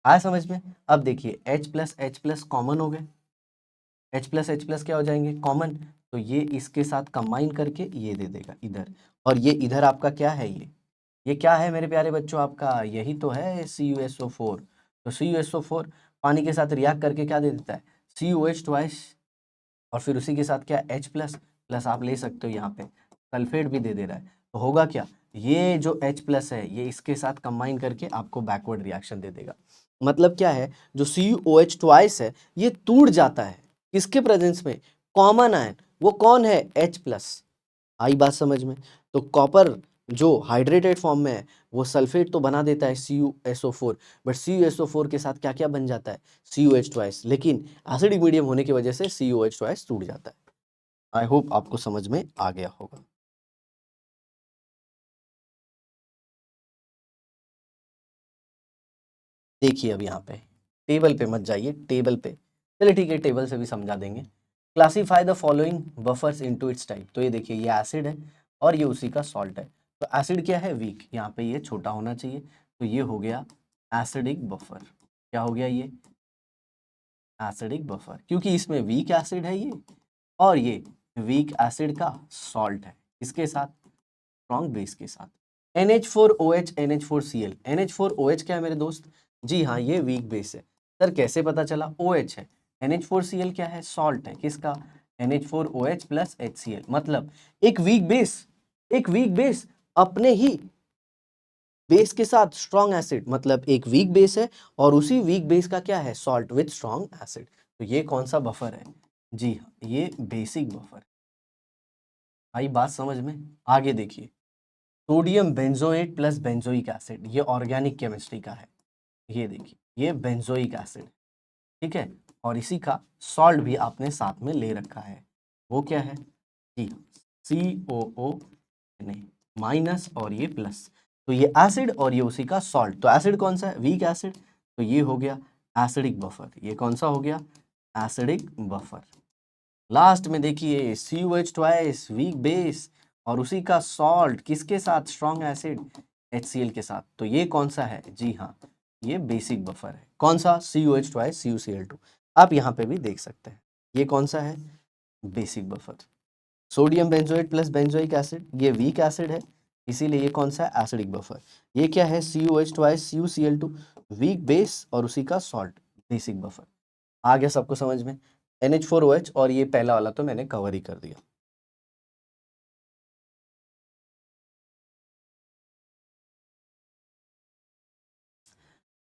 आया समझ में। अब देखिए H प्लस कॉमन हो गए, H प्लस क्या हो जाएंगे, कॉमन, तो ये इसके साथ कंबाइन करके ये दे देगा इधर, और ये इधर आपका क्या है, ये क्या है मेरे प्यारे बच्चों, आपका यही तो है CuSO4। तो CuSO4 पानी के साथ रिएक्ट करके क्या दे देता है, COH ट्वाइस, और फिर उसी के साथ क्या H प्लस प्लस आप ले सकते हो, यहाँ पे सल्फेट भी दे दे रहा है। तो होगा क्या, ये जो H प्लस है ये इसके साथ कंबाइन करके आपको बैकवर्ड रिएक्शन दे देगा। मतलब क्या है, जो COH ट्वाइस है ये टूट जाता है किसके प्रेजेंस में, कॉमन आयन, वो कौन है, H प्लस। आई बात समझ में। तो कॉपर जो हाइड्रेटेड फॉर्म में है वो सल्फेट तो बना देता है CuSO4, बट CuSO4 के साथ क्या क्या बन जाता है, COH ट्वाइस, लेकिन एसिडिक मीडियम होने की वजह से COH ट्वाइस टूट जाता है। आई होप आपको समझ में आ गया होगा। देखिए अब यहाँ पे टेबल पे मत जाइए, टेबल पे, चलिए ठीक है टेबल से भी समझा देंगे। Classify the following buffers into its type. तो ये देखिए ये एसिड है और ये उसी का सॉल्ट है। तो एसिड क्या है, वीक, यहाँ पे ये छोटा होना चाहिए, तो ये हो गया एसिडिक बफर। क्या हो गया ये, एसिडिक बफर, क्योंकि इसमें वीक एसिड है ये, और ये वीक एसिड का सॉल्ट है, इसके साथ स्ट्रॉन्ग बेस के साथ। NH4OH NH4Cl, NH4OH क्या है मेरे दोस्त, जी हाँ ये वीक बेस है। सर कैसे पता चला, OH है, NH4Cl क्या है, सॉल्ट है, किसका, NH4OH प्लस HCl, मतलब एक वीक बेस, एक वीक बेस अपने ही बेस के साथ स्ट्रॉन्ग एसिड, मतलब एक वीक बेस है और उसी वीक बेस का क्या है, सॉल्ट विद स्ट्रॉन्ग एसिड। तो ये कौन सा बफर है, जी हाँ ये बेसिक बफर। आई बात समझ में, आगे देखिए, sodium benzoate plus benzoic acid, ये ऑर्गेनिक केमिस्ट्री का है, ये देखिए ये बेंजोइक एसिड, ठीक है, और इसी का सॉल्ट भी आपने साथ में ले रखा है, वो क्या है, जी COO नहीं माइनस और ये प्लस, तो ये एसिड और ये उसी का सॉल्ट। तो एसिड कौन सा है, वीक एसिड, तो ये हो गया एसिडिक बफर। ये कौन सा हो गया, एसिडिक बफर। लास्ट में देखिए COH ट्वाइस, वीक बेस, और उसी का सॉल्ट किसके साथ, स्ट्रॉन्ग एसिड HCl के साथ। तो ये कौन सा है, जी हाँ ये बेसिक बफर है। कौन सा, COH ट्वाइस CuCl2। आप यहाँ पे भी देख सकते हैं, ये कौन सा है, basic buffer. Sodium benzoate plus benzoic acid, ये वीक एसिड है, इसीलिए ये कौन सा है, एसिडिक बफर। ये क्या है, COH twice CuCl2, weak base और उसी का सॉल्ट, बेसिक बफर। आ गया सबको समझ में। NH4OH और ये पहला वाला तो मैंने कवर ही कर दिया।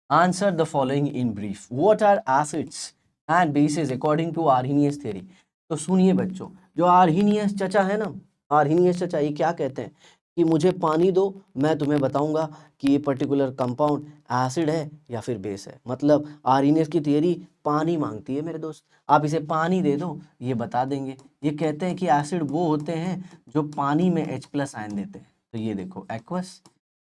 Answer the following in brief, what are acids and bases according to Arrhenius theory. तो सुनिए बच्चों, जो आर्हीनियस चचा है ना, आर्हीनियस चचा ये क्या कहते हैं कि मुझे पानी दो, मैं तुम्हें बताऊंगा कि ये पर्टिकुलर कंपाउंड एसिड है या फिर बेस है। मतलब आर्हीनियस की थियरी पानी मांगती है मेरे दोस्त, आप इसे पानी दे दो ये बता देंगे। ये कहते हैं कि एसिड वो होते हैं जो पानी में H+ आयन देते हैं। तो ये देखो एक्वस,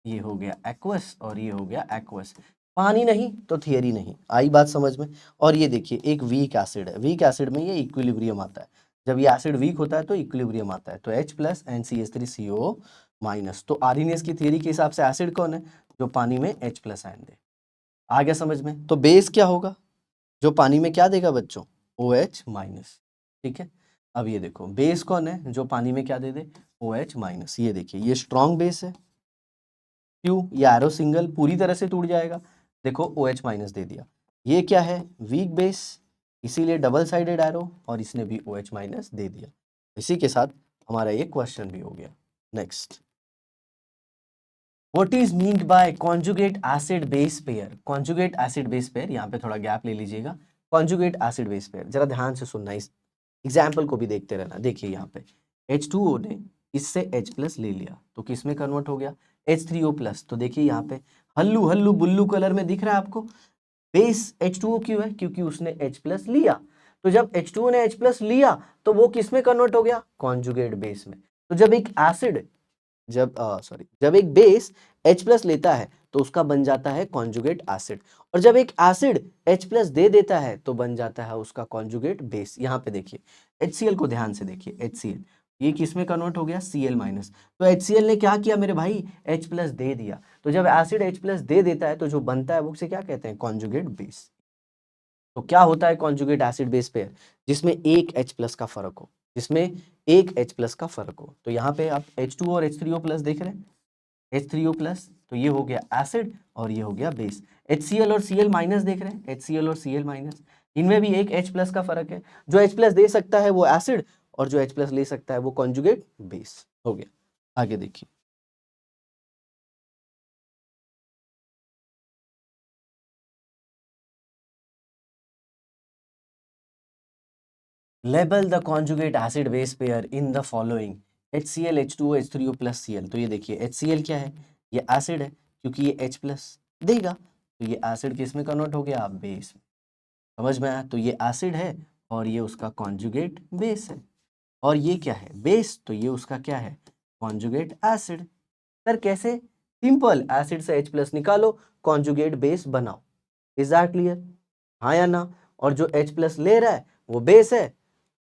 ये हो गया एक्वस और ये हो गया एक्वस। पानी नहीं तो थियरी नहीं, आई बात समझ में। और ये देखिए एक वीक एसिड है, वीक एसिड में ये इक्विलिब्रियम आता है, जब ये एसिड वीक होता है तो इक्विलिब्रियम आता है, तो H+ NCH3CO माइनस। तो आर्हीनियस की थियरी के हिसाब से एसिड कौन है, जो पानी में H+ आयन दे। आ गया समझ में। तो बेस क्या होगा, जो पानी में क्या देगा बच्चों, OH माइनस, ठीक है। अब ये देखो बेस कौन है, जो पानी में क्या दे दे, OH माइनस। ये देखिए ये स्ट्रॉन्ग बेस है, क्यों, ये एरो सिंगल पूरी तरह से टूट जाएगा, देखो OH माइनस दे दिया। ये क्या है, वीक बेस, इसीलिए डबल साइडेड एरो, और इसने भी OH माइनस दे दिया। इसी के साथ हमारा ये क्वेश्चन भी हो गया। Next, what is meant by conjugate acid base pair. Conjugate acid base pair, यहाँ पे थोड़ा गैप ले लीजिएगा। कॉन्जुगेट एसिड बेस पेयर जरा ध्यान से सुनना, इस एग्जाम्पल को भी देखते रहना। देखिए यहाँ पे H2O ने इससे H+ ले लिया तो किस में कन्वर्ट हो गया, H3O+। तो देखिए यहाँ पे हल्लू हल्लू बुल्लू कलर में दिख रहा है आपको, बेस H2O क्यों है, क्योंकि उसने H+ लिया। तो जब H2O ने H+ लिया तो वो किस में कन्वर्ट हो गया, कॉन्जुगेट बेस में। तो जब एक एसिड, जब एक बेस H+ लेता है तो उसका बन जाता है कॉन्जुगेट एसिड, और जब एक एसिड H+ दे देता है तो बन जाता है उसका कॉन्जुगेट बेस। यहाँ पे देखिए HCl को ध्यान से देखिए, HCl ये किस में कन्वर्ट हो गया, Cl-। तो HCl ने क्या किया मेरे भाई, H+ दे दिया। तो जब एसिड H+ दे देता है तो जो बनता है वो उसे क्या कहते हैं, कॉन्जुगेट बेस। तो क्या होता है कॉन्जुगेट एसिड बेस पेयर, जिसमें एक H+ का फर्क हो, जिसमें एक H+ का फर्क हो। तो यहाँ पे आप H2 और H3O+ देख रहे हैं, H3O+, तो ये हो गया एसिड और ये हो गया बेस। HCl और Cl- देख रहे हैं, HCl और Cl-, इनमें भी एक H+ का फर्क है। जो H+ दे सकता है वो एसिड, और जो H+ ले सकता है वो कॉन्जुगेट बेस हो गया। आगे देखिए, label the conjugate acid base pair in the following. HCl H2O H3O plus Cl। तो ये देखिए HCl क्या है, ये एसिड है क्योंकि ये H प्लस देगा, तो ये एसिड किस में कन्वर्ट हो गया, बेस में। समझ में आया? तो ये एसिड है और ये उसका कॉन्जुगेट बेस है। और ये क्या है, बेस, तो ये उसका क्या है, कॉन्जुगेट एसिड। सर कैसे? सिंपल, एसिड से H प्लस निकालो, कॉन्जुगेट बेस बनाओ। Is that clear? हाँ या ना? और जो H प्लस ले रहा है वो बेस है,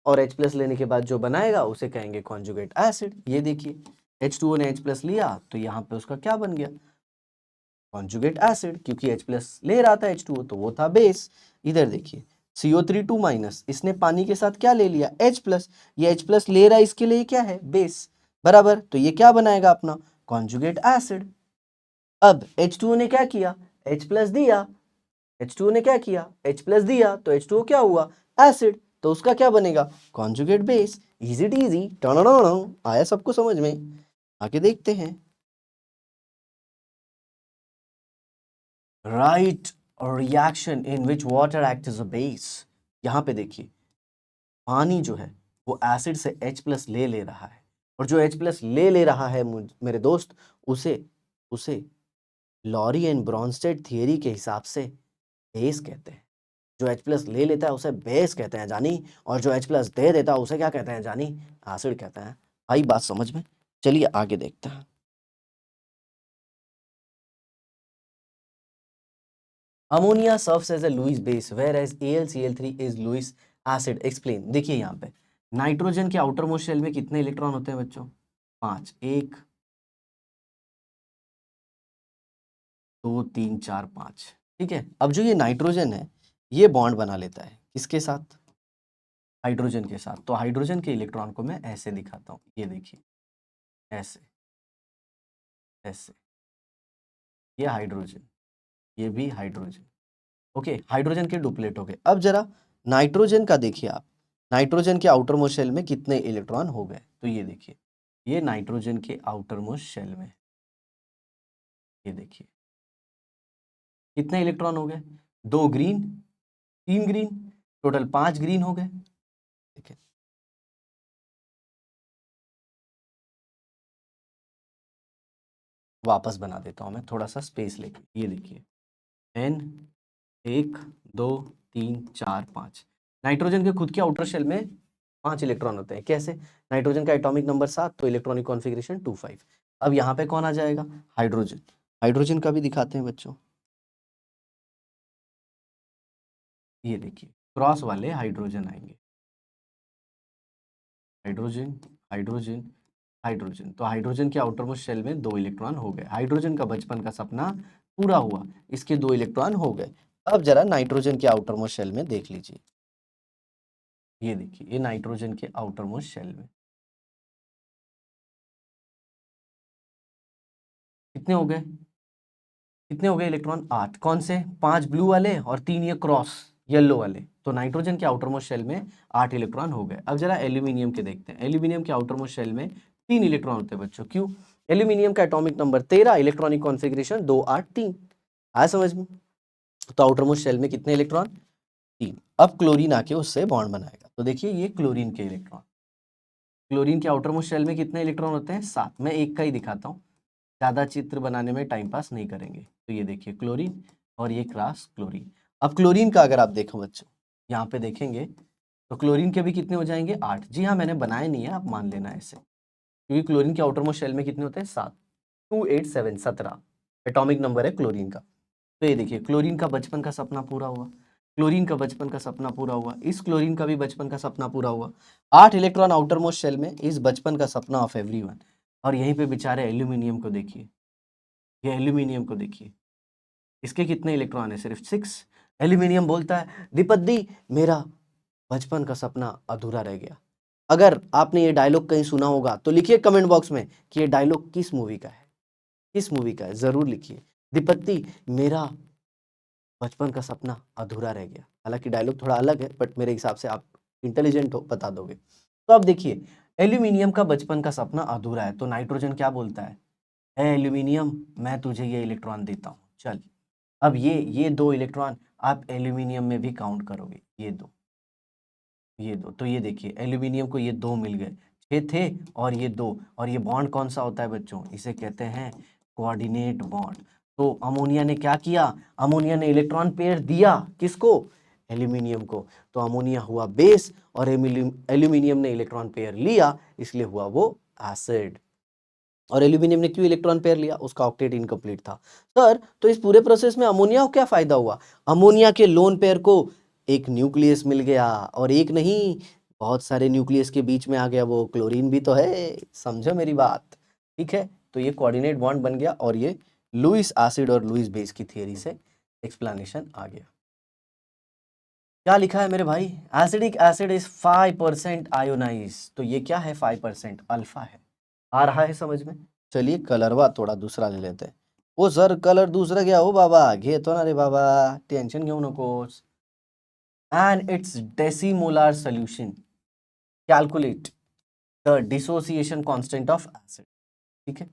और H प्लस लेने के बाद जो बनाएगा उसे कहेंगे कॉन्जुगेट एसिड। ये देखिए H2O ने H प्लस लिया तो यहाँ पे उसका क्या बन गया, कॉन्जुगेट एसिड, क्योंकि H प्लस ले रहा था H2O तो वो था बेस। इधर देखिए CO3 2 माइनस, इसने पानी के साथ क्या ले लिया, H प्लस, ये H प्लस ले रहा है, इसके लिए क्या है, बेस, बराबर। तो ये क्या बनाएगा अपना, कॉन्जुगेट एसिड। अब H2O ने क्या किया, H प्लस दिया, H2O ने क्या किया, H प्लस दिया, तो H2O क्या हुआ, एसिड, तो उसका क्या बनेगा, कॉन्जुगेट बेस। इजी टीजी, टन आया सबको समझ में? आगे देखते हैं। Right, reaction in which water act as a base. यहाँ पे देखिए पानी जो है वो एसिड से H प्लस ले रहा है, और जो H प्लस ले रहा है मेरे दोस्त, उसे उसे लॉरी एंड ब्रॉन्स्टेड थियरी के हिसाब से बेस कहते हैं। जो H प्लस ले लेता है उसे बेस कहते हैं जानी, और जो H प्लस दे देता है उसे क्या कहते हैं जानी, एसिड कहते हैं। आई बात समझ में? चलिए आगे देखते हैं। Ammonia serves as a Lewis base whereas AlCl3 is Lewis acid. Explain. देखिए यहाँ पे नाइट्रोजन के आउटर मोस्ट शेल में कितने इलेक्ट्रॉन होते हैं बच्चों, 5, 1 2 3 4 5। ठीक है, अब जो ये नाइट्रोजन है ये बॉन्ड बना लेता है किसके साथ, हाइड्रोजन के साथ। तो हाइड्रोजन के इलेक्ट्रॉन को मैं ऐसे दिखाता हूँ, ये देखिए ऐसे, ऐसे, ये हाइड्रोजन, ये भी हाइड्रोजन। ओके, हाइड्रोजन के डुप्लेट हो गए। अब जरा नाइट्रोजन का देखिए आप, नाइट्रोजन के आउटर मोस्ट शेल में कितने इलेक्ट्रॉन हो गए, तो ये देखिए ये नाइट्रोजन के आउटर मोस्ट शेल में, ये देखिए कितने इलेक्ट्रॉन हो गए, 2 ग्रीन, 3 ग्रीन, टोटल 5 ग्रीन हो गए। देखिए वापस बना देता हूं मैं थोड़ा सा स्पेस लेके, ये देखिए N 1 2 3 4 5। नाइट्रोजन के खुद के आउटर शेल में 5 इलेक्ट्रॉन होते हैं। कैसे? नाइट्रोजन का एटॉमिक नंबर 7, तो इलेक्ट्रॉनिक कॉन्फ़िगरेशन 2 5। अब यहाँ पे कौन आ जाएगा, हाइड्रोजन। हाइड्रोजन का भी दिखाते हैं बच्चों, ये देखिए क्रॉस वाले हाइड्रोजन आएंगे, हाइड्रोजन, हाइड्रोजन, हाइड्रोजन। तो हाइड्रोजन के आउटर मोस्ट शेल में 2 इलेक्ट्रॉन हो गए। हाइड्रोजन का बचपन का सपना पूरा हुआ, इसके 2 इलेक्ट्रॉन हो गए। अब जरा नाइट्रोजन के आउटर मोस्ट शेल में देख लीजिए, ये देखिए ये नाइट्रोजन के आउटर मोस्ट शेल में कितने हो गए, कितने हो गए इलेक्ट्रॉन, 8। कौन से, 5 ब्लू वाले और 3 ये क्रॉस येलो वाले। तो नाइट्रोजन के आउटर मोस्ट शेल में 8 इलेक्ट्रॉन हो गए। अब जरा एल्यूमिनियम के देखते हैं। एल्यूमिनियम के आउटर मोस्ट शेल में 3 इलेक्ट्रॉन होते हैं बच्चों। क्यों? एल्यूमिनियम का एटॉमिक नंबर 13, इलेक्ट्रॉनिक कॉन्फ़िगरेशन 2 8 3। आया समझ में? तो आउटर मोस्ट शेल में कितने इलेक्ट्रॉन, 3। अब क्लोरीन आके उससे बॉन्ड बनाएगा, तो देखिए ये क्लोरीन के इलेक्ट्रॉन, क्लोरीन के आउटर मोस्ट शेल में कितने इलेक्ट्रॉन होते हैं, 7। मैं एक का ही दिखाता हूँ, ज़्यादा चित्र बनाने में टाइम पास नहीं करेंगे। तो ये देखिए क्लोरीन और ये क्रॉस क्लोरीन। अब क्लोरीन का अगर आप देखो बच्चों, यहाँ पे देखेंगे तो क्लोरीन के भी कितने हो जाएंगे, 8। जी हाँ, मैंने बनाए नहीं है, आप मान लेना ऐसे, क्योंकि क्लोरीन के आउटर मोस्ट शेल में कितने होते हैं, 7, 2 8 7 17 एटॉमिक नंबर है क्लोरीन का। तो ये देखिए क्लोरीन का बचपन का सपना पूरा हुआ, क्लोरीन का बचपन का सपना पूरा हुआ, इस क्लोरीन का भी बचपन का सपना पूरा हुआ। 8 इलेक्ट्रॉन आउटर मोस्ट शेल में, इस बचपन का सपना ऑफ एवरीवन। और यहीं पे बेचारे एल्यूमिनियम को देखिए, ये एल्यूमिनियम को देखिए, इसके कितने इलेक्ट्रॉन है, सिर्फ 6। एल्यूमिनियम बोलता है दीपक दी मेरा बचपन का सपना अधूरा रह गया। अगर आपने ये डायलॉग कहीं सुना होगा तो लिखिए कमेंट बॉक्स में कि ये डायलॉग किस मूवी का है, किस मूवी का है, जरूर लिखिए। दीपक दी मेरा बचपन का सपना अधूरा रह गया। हालांकि डायलॉग थोड़ा अलग है, बट मेरे हिसाब से आप इंटेलिजेंट हो, बता दोगे। तो अब देखिए एल्यूमिनियम का बचपन का सपना अधूरा है, तो नाइट्रोजन क्या बोलता है, ए एल्यूमिनियम मैं तुझे ये इलेक्ट्रॉन देता हूँ, चल। अब ये 2 इलेक्ट्रॉन आप एल्यूमिनियम में भी काउंट करोगे, ये दो, ये दो। तो ये देखिए एल्यूमिनियम को ये 2 मिल गए, 6 थे और ये 2, और ये बॉन्ड कौन सा होता है बच्चों, इसे कहते हैं कोऑर्डिनेट बॉन्ड। तो अमोनिया ने क्या किया, अमोनिया ने इलेक्ट्रॉन पेयर दिया किसको, एल्यूमिनियम को। तो अमोनिया हुआ बेस और एल्यूमिनियम ने इलेक्ट्रॉन पेयर लिया, इसलिए हुआ वो एसिड। और एल्यूमिनियम ने क्यों इलेक्ट्रॉन पेयर लिया, उसका ऑक्टेट इनकम्प्लीट था। सर तो इस पूरे प्रोसेस में अमोनिया को क्या फायदा हुआ, अमोनिया के लोन पेयर को एक न्यूक्लियस मिल गया, और एक नहीं बहुत सारे न्यूक्लियस के बीच में आ गया, वो क्लोरीन भी तो है, समझो मेरी बात, ठीक है। तो ये कोऑर्डिनेट बॉन्ड बन गया, और ये लुईस एसिड और लुईस बेस की थियरी से एक्सप्लेनेशन आ गया। क्या लिखा है मेरे भाई, एसिडिक एसिड इज 5% आयोनाइज, तो ये क्या है 5%, अल्फा है। आ रहा है समझ में। चलिए कलरवा थोड़ा दूसरा ले लेते हैं। ओ सर कलर दूसरा क्या हो बाबा, घे तो ना रे बाबा, टेंशन घेऊ नकोस। And it's decimolar solution, calculate the dissociation constant of acid, ठीक है।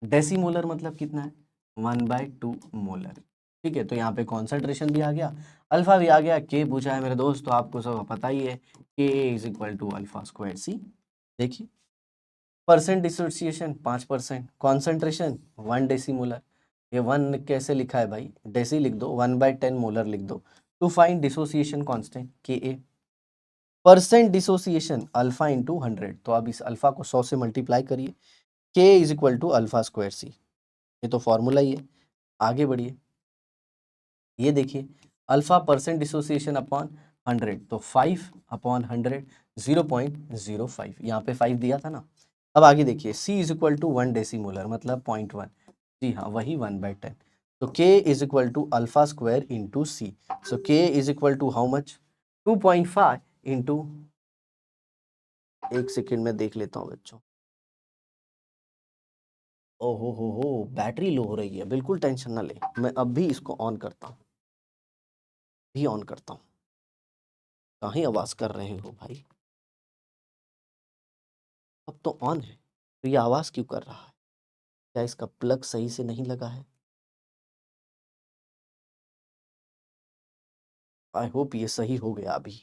डेसीमोलर मतलब कितना है, 1/2 मोलर, ठीक है। तो यहाँ पे कॉन्सेंट्रेशन भी आ गया, अल्फा भी आ गया, के पूछा है मेरे दोस्त, तो आपको सब पता ही है, K is equal to alpha square सी। देखिए परसेंट डिसोसिएशन 5%, कॉन्सेंट्रेशन 1 डेसीमोलर, ये 1 कैसे लिखा है भाई, डेसी लिख दो, 1/10 मोलर लिख दो। टू फाइंड डिसोसिएशन कांस्टेंट के ए, परसेंट डिसोसिएशन अल्फा इंटू 100, तो अब इस अल्फा को 100 से मल्टीप्लाई करिए, K is equal to alpha square C, ये तो फॉर्मूला ही है। आगे बढ़िए, ये देखिए अल्फा परसेंट डिसोसिएशन अपॉन 100, तो 5/100 0.05, यहाँ पे 5 दिया था ना। अब आगे देखिए C is equal to 1 decimolar मतलब 0.1, जी हाँ वही 1/10, तो K is equal to alpha square into C, so K is equal to how much 2.5 into, एक सेकेंड में देख लेता हूँ बच्चों। हो बैटरी लो हो रही है, बिल्कुल टेंशन ना ले, मैं अब भी इसको ऑन करता हूँ, भी ऑन करता हूँ। कहीं आवाज कर रहे हो भाई, अब तो ऑन है, तो ये आवाज क्यों कर रहा है, क्या इसका प्लग सही से नहीं लगा है। आई होप ये सही हो गया, अभी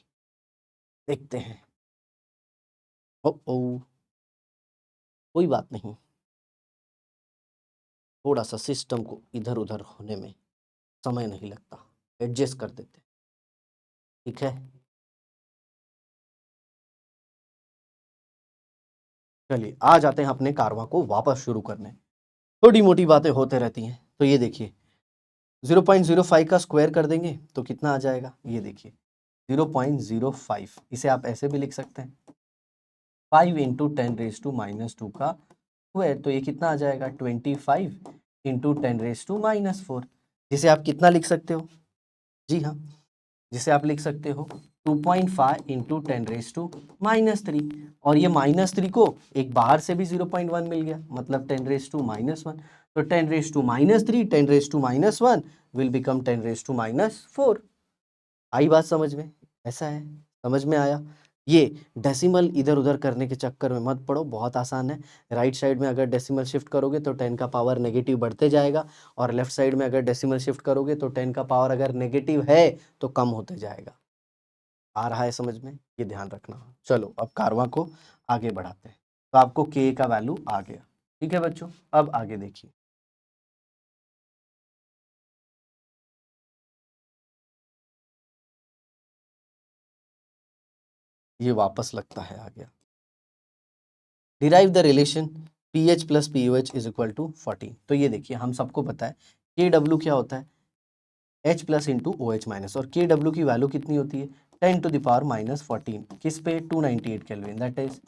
देखते हैं। ओ कोई बात नहीं, थोड़ा सा सिस्टम को इधर उधर होने में समय नहीं लगता, एडजस्ट कर देते, ठीक है। चलिए आ जाते हैं अपने कारवां को वापस शुरू करने, छोटी मोटी बातें होते रहती हैं। तो ये देखिए 0.05 का स्क्वायर कर देंगे तो कितना आ जाएगा, ये देखिए 0.05, इसे आप ऐसे भी लिख सकते हैं 5 इंटू 10⁻² का स्क्वायर, तो ये कितना आ जाएगा 25 इंटू 10⁻⁻4, जिसे आप कितना लिख सकते हो, जी हाँ जिसे आप लिख सकते हो 2.5 इंटू 10⁻⁻3, और ये -3 को एक बाहर से भी 0.1 मिल गया, मतलब 10⁻⁻1, तो 10⁻3 10⁻1 विल बिकम 10⁻⁻4। आई बात समझ में, ऐसा है, समझ में आया। ये डेसिमल इधर उधर करने के चक्कर में मत पड़ो, बहुत आसान है। राइट साइड में अगर डेसिमल शिफ्ट करोगे तो 10 का पावर नेगेटिव बढ़ते जाएगा, और लेफ्ट साइड में अगर डेसिमल शिफ्ट करोगे तो 10 का पावर अगर नेगेटिव है तो कम होते जाएगा। आ रहा है समझ में, ये ध्यान रखना। चलो अब कारवां को आगे बढ़ाते हैं, तो आपको के का वैल्यू आ गया, ठीक है बच्चों। अब आगे देखिए, ये वापस लगता है आ गया। Derive the relation pH plus pOH is equal to 14, तो ये देखिए हम सबको पता है के डब्ल्यू क्या होता है, H plus into O H minus, और के डब्ल्यू की वैल्यू कितनी होती है 10⁻⁻14, किस पे 298 kelvin, that is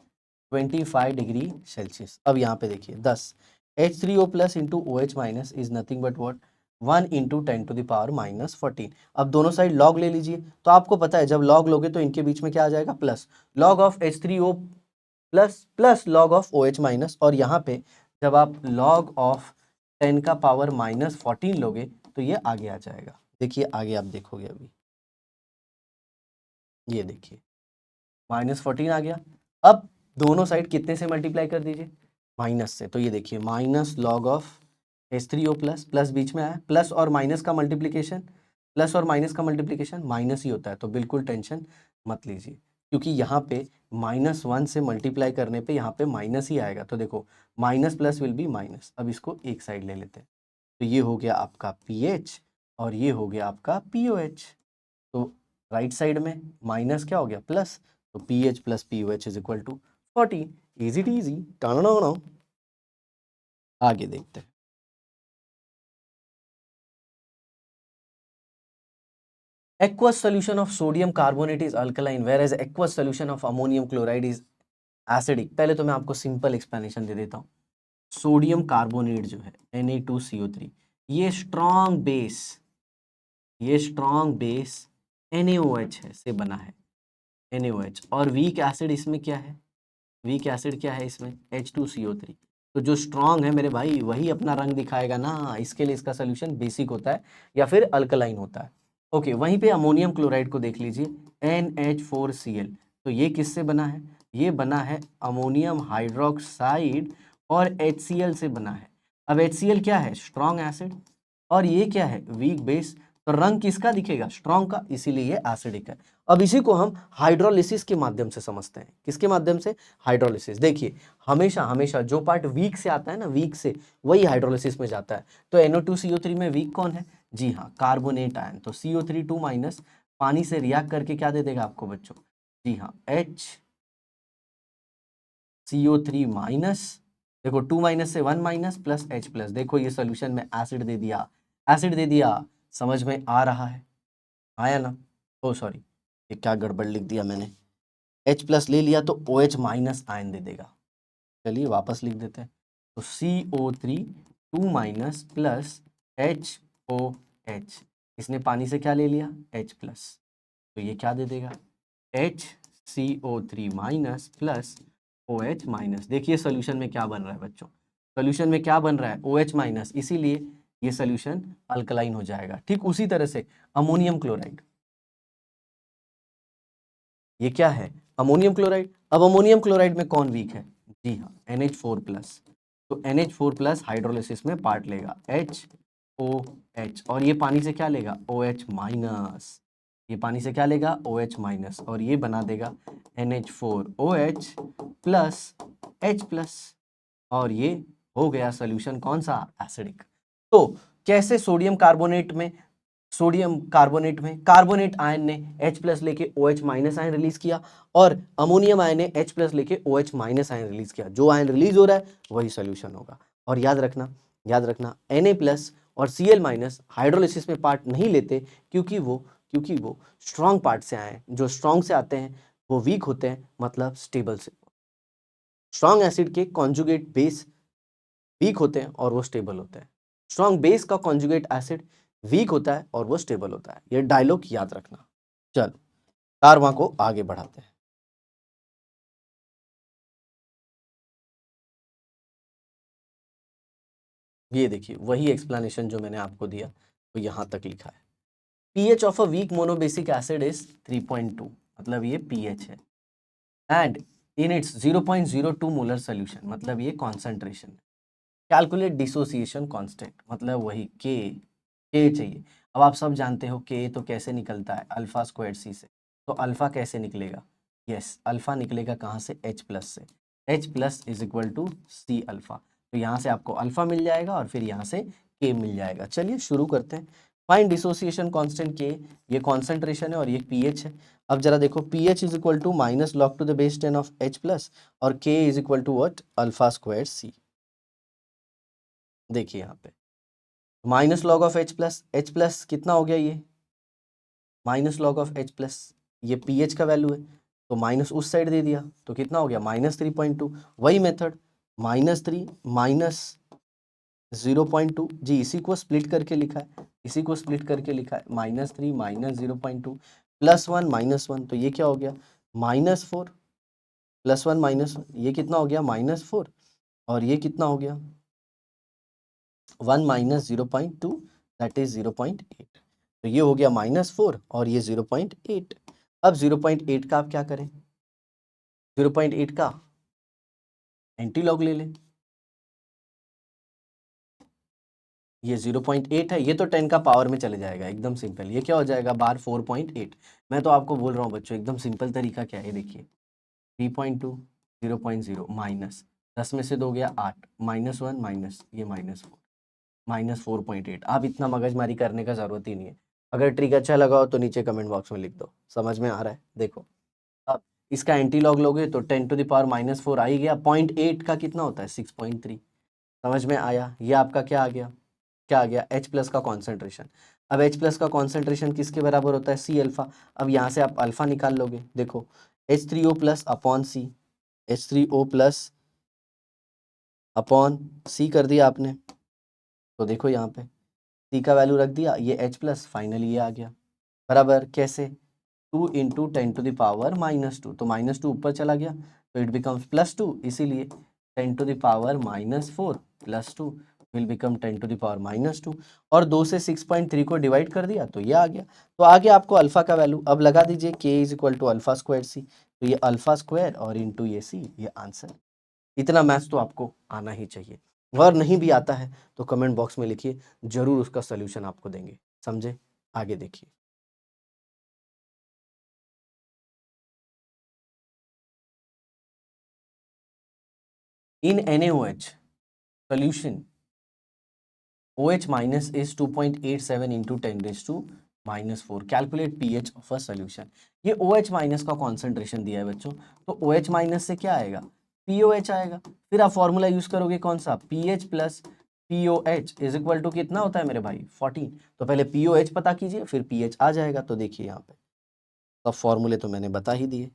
25 degree Celsius. अब यहाँ पे देखिए 10 H3O plus into O H minus is nothing but what 1 into 10⁻⁻14। अब दोनों साइड लॉग ले लीजिए, तो आपको पता है जब लॉग लोगे तो इनके बीच में क्या आ जाएगा, plus, log of H3O plus plus log of O H minus, और यहाँ पे जब आप लॉग ऑफ 10 का पावर -14 लोगे तो ये आगे आ जाएगा। देखिए आगे आप देखोगे अभी, ये देखिए -14 आ गया। अब दोनों साइड कितने से मल्टीप्लाई कर दीजिए, माइनस से, तो ये देखिए minus log of H3O plus, plus बीच में आया, प्लस और माइनस का मल्टीप्लीकेशन, प्लस और माइनस का मल्टीप्लीकेशन माइनस ही होता है, तो बिल्कुल टेंशन मत लीजिए, क्योंकि यहाँ पे -1 से मल्टीप्लाई करने पे यहाँ पे माइनस ही आएगा, तो देखो minus plus will be minus. अब इसको एक साइड ले लेते हैं, तो ये हो गया आपका पीएच और ये हो गया आपका पीओएच। तो राइट साइड में माइनस क्या हो गया प्लस, तो pH plus pOH is equal to 14। Easy टी इजी, टाना। आगे देखते हैं। Aqueous solution of sodium carbonate is alkaline whereas aqueous solution of ammonium chloride is acidic। पहले तो मैं आपको सिंपल एक्सप्लेनेशन दे देता हूँ। सोडियम कार्बोनेट जो है Na2CO3, ये स्ट्रॉन्ग बेस NaOH है से बना है, NaOH। और वीक एसिड इसमें क्या है, वीक एसिड क्या है इसमें H2CO3। तो जो स्ट्रॉन्ग है मेरे भाई वही अपना रंग दिखाएगा ना, इसके लिए इसका सोल्यूशन बेसिक होता है या फिर अल्कलाइन होता है। ओके, वहीं पे अमोनियम क्लोराइड को देख लीजिए, NH4Cl। तो ये किससे बना है, ये बना है अमोनियम हाइड्रोक्साइड और HCl से बना है। अब HCl क्या है, स्ट्रॉन्ग एसिड, और ये क्या है, वीक बेस। तो रंग किसका दिखेगा, स्ट्रॉन्ग का, इसीलिए ये एसिडिक है। अब इसी को हम हाइड्रोलिसिस के माध्यम से समझते हैं। किसके माध्यम से, हाइड्रोलिसिस। देखिए हमेशा हमेशा जो पार्ट वीक से आता है ना, वीक से, वही हाइड्रोलिसिस में जाता है। तो NO2CO3 में वीक कौन है, जी हाँ, कार्बोनेट आयन। तो CO3 माइनस पानी से रिएक्ट करके क्या दे देगा आपको बच्चों, जी हाँ, HCO3 माइनस, देखो 2 माइनस से 1 माइनस प्लस H प्लस। देखो ये सोल्यूशन में एसिड दे दिया, एसिड दे दिया, समझ में आ रहा है, आया ना। ओ सॉरी, ये क्या गड़बड़ लिख दिया मैंने, H प्लस ले लिया तो OH माइनस आयन दे देगा। चलिए वापस लिख देते हैं, तो CO3 2 माइनस प्लस HOH, इसने पानी से क्या ले लिया, H प्लस। तो ये क्या दे देगा, HCO3 minus plus OH minus. देखिए सोल्यूशन में क्या बन रहा है बच्चों, सोल्यूशन में क्या बन रहा है, OH माइनस, इसीलिए ये सोल्यूशन अल्कलाइन हो जाएगा। ठीक उसी तरह से अमोनियम क्लोराइड, ये क्या है, अमोनियम क्लोराइड। अब अमोनियम क्लोराइड में कौन वीक है, जी हाँ, NH4 प्लस। तो NH4 प्लस हाइड्रोलिसिस में पार्ट लेगा HOH, और ये पानी से क्या लेगा, OH माइनस। ये पानी से क्या लेगा, OH माइनस, और ये बना देगा NH4OH प्लस H प्लस, और ये हो गया सोल्यूशन कौन सा, एसिडिक। तो कैसे सोडियम कार्बोनेट में कार्बोनेट आयन ने H प्लस लेके OH माइनस आयन रिलीज किया, और अमोनियम आयन ने H प्लस लेके OH माइनस आयन रिलीज किया। जो आयन रिलीज हो रहा है वही सोल्यूशन होगा। और याद रखना Na प्लस और Cl माइनस हाइड्रोलिसिस में पार्ट नहीं लेते, क्योंकि वो स्ट्रॉन्ग पार्ट से आए हैं। जो स्ट्रॉन्ग से आते हैं वो वीक होते हैं, मतलब स्टेबल से। स्ट्रॉन्ग एसिड के कॉन्जुगेट बेस वीक होते हैं और वो स्टेबल होते हैं। स्ट्रॉन्ग बेस का कॉन्जुगेट एसिड वीक होता है और वो स्टेबल होता है। ये डायलॉग याद रखना। चलो कारवां को आगे बढ़ाते हैं। ये देखिए वही एक्सप्लेनेशन जो मैंने आपको दिया तो यहां तक लिखा है। PH of a weak monobasic acid is 3.2, मतलब ये पीएच है, and in its 0.02 molar solution, मतलब ये कॉन्सेंट्रेशन है। कैलकुलेट डिसोसिएशन कांस्टेंट, मतलब वही के चाहिए। अब आप सब जानते हो के तो कैसे निकलता है, अल्फा स्क्वायर सी से। तो अल्फा कैसे निकलेगा, यस, अल्फा निकलेगा कहाँ से, H प्लस से। H plus is equal to C alpha. तो यहाँ से आपको अल्फा मिल जाएगा और फिर यहाँ से के मिल जाएगा। चलिए शुरू करते हैं। फाइंड डिसोसिएशन कांस्टेंट के, ये कॉन्सेंट्रेशन है और ये पीएच है। अब जरा देखो, pH is equal to minus log to the base 10 of H plus, और k is equal to what, alpha square सी। देखिए यहाँ पे minus log of H plus कितना हो गया, ये minus log of H plus, ये पीएच का वैल्यू है, तो माइनस उस साइड दे दिया तो कितना हो गया, -3.2। वही मेथड, -3 माइनस 0.2, जी इसी को स्प्लिट करके लिखा है, -3 माइनस 0.2 +1 -1, तो ये क्या हो गया, -4 +1 -1, ये कितना हो गया, -4, और ये कितना हो गया, 1 माइनस 0.2, दैट इज 0.8। तो ये हो गया -4 और ये 0.8। अब 0.8 का आप क्या करें, 0.8 का एंटी लॉग ले लें। ये 0.8 है, ये तो 10 का पावर में चले जाएगा, एकदम सिंपल। ये क्या हो जाएगा, बार 4.8। मैं तो आपको बोल रहा हूँ बच्चों, एकदम सिंपल तरीका क्या है, देखिए 3.2 0.0 माइनस 10 में से 2 गया 8 -1 माइनस ये -4 -4.8। अब इतना मगजमारी करने का जरूरत ही नहीं है। अगर ट्रिक अच्छा लगा हो तो नीचे कमेंट बॉक्स में लिख दो। समझ में आ रहा है? देखो अब इसका एंटी लॉग लोगे तो 10 टू द पावर -4 आ ही गया। 0.8 का कितना होता है? 6.3। समझ में आया? ये आपका क्या आ गया? क्या आ गया? H प्लस का कॉन्सेंट्रेशन। अब H प्लस का कॉन्सेंट्रेशन किसके बराबर होता है? C alpha. अब यहाँ से आप अल्फा निकाल लोगे। देखो H3O plus upon C, H3O plus upon C कर दिया आपने। तो देखो यहाँ पे C का वैल्यू रख दिया, ये H प्लस, फाइनली ये आ गया बराबर कैसे? 2 इंटू 10 टू द पावर -2। तो -2 ऊपर चला गया तो इट बिकम्स +2, इसीलिए 10 to the power -4 +2 will become 10 to the power -2। और 2 से 6.3 को डिवाइड कर दिया तो ये आ गया। तो आगे आपको अल्फा का वैल्यू अब लगा दीजिए, k is equal to alpha square c. तो ये अल्फा स्क्वायर और इंटू ये सी, ये आंसर। इतना मैथ्स तो आपको आना ही चाहिए, और नहीं भी आता है तो कमेंट बॉक्स में लिखिए, जरूर उसका सोल्यूशन आपको देंगे। समझे? आगे देखिए। In NaOH solution, OH minus is 2.87 into 10 raised to -4. Calculate pH of a solution. ये OH minus का कॉन्सेंट्रेशन दिया है बच्चों, तो OH minus से क्या आएगा? POH आएगा। फिर आप फॉर्मूला यूज करोगे कौन सा? pH plus POH is equal to कितना होता है मेरे भाई? 14। तो पहले POH पता कीजिए, फिर pH आ जाएगा। तो देखिए यहाँ पे सब फॉर्मूले तो मैंने बता ही दिए।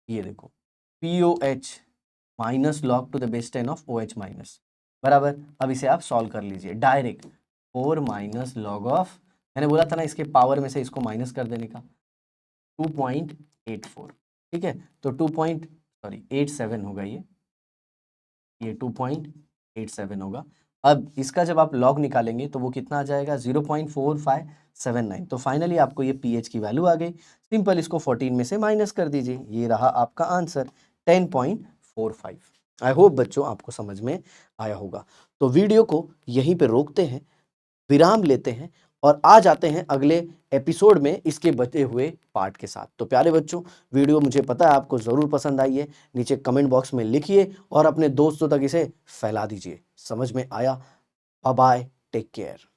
ये देखो POH minus log to the base 10 of OH minus बराबर। अब इसे आप सॉल्व कर लीजिए डायरेक्ट। 4 माइनस लॉग ऑफ, मैंने बोला था ना इसके पावर में से इसको माइनस कर देने का, 2.84। ठीक है, तो 2.87 होगा ये 2.87 होगा। अब इसका जब आप लॉग निकालेंगे तो वो कितना आ जाएगा? 0.4579। तो फाइनली आपको ये pH की वैल्यू आ गई। सिंपल इसको 14 में से माइनस कर दीजिए, ये रहा आपका आंसर 10.45। आई होप बच्चों आपको समझ में आया होगा। तो वीडियो को यहीं पे रोकते हैं, विराम लेते हैं और आ जाते हैं अगले एपिसोड में इसके बचे हुए पार्ट के साथ। तो प्यारे बच्चों, वीडियो मुझे पता है आपको ज़रूर पसंद आई है। नीचे कमेंट बॉक्स में लिखिए और अपने दोस्तों तक इसे फैला दीजिए। समझ में आया? Bye bye, take care.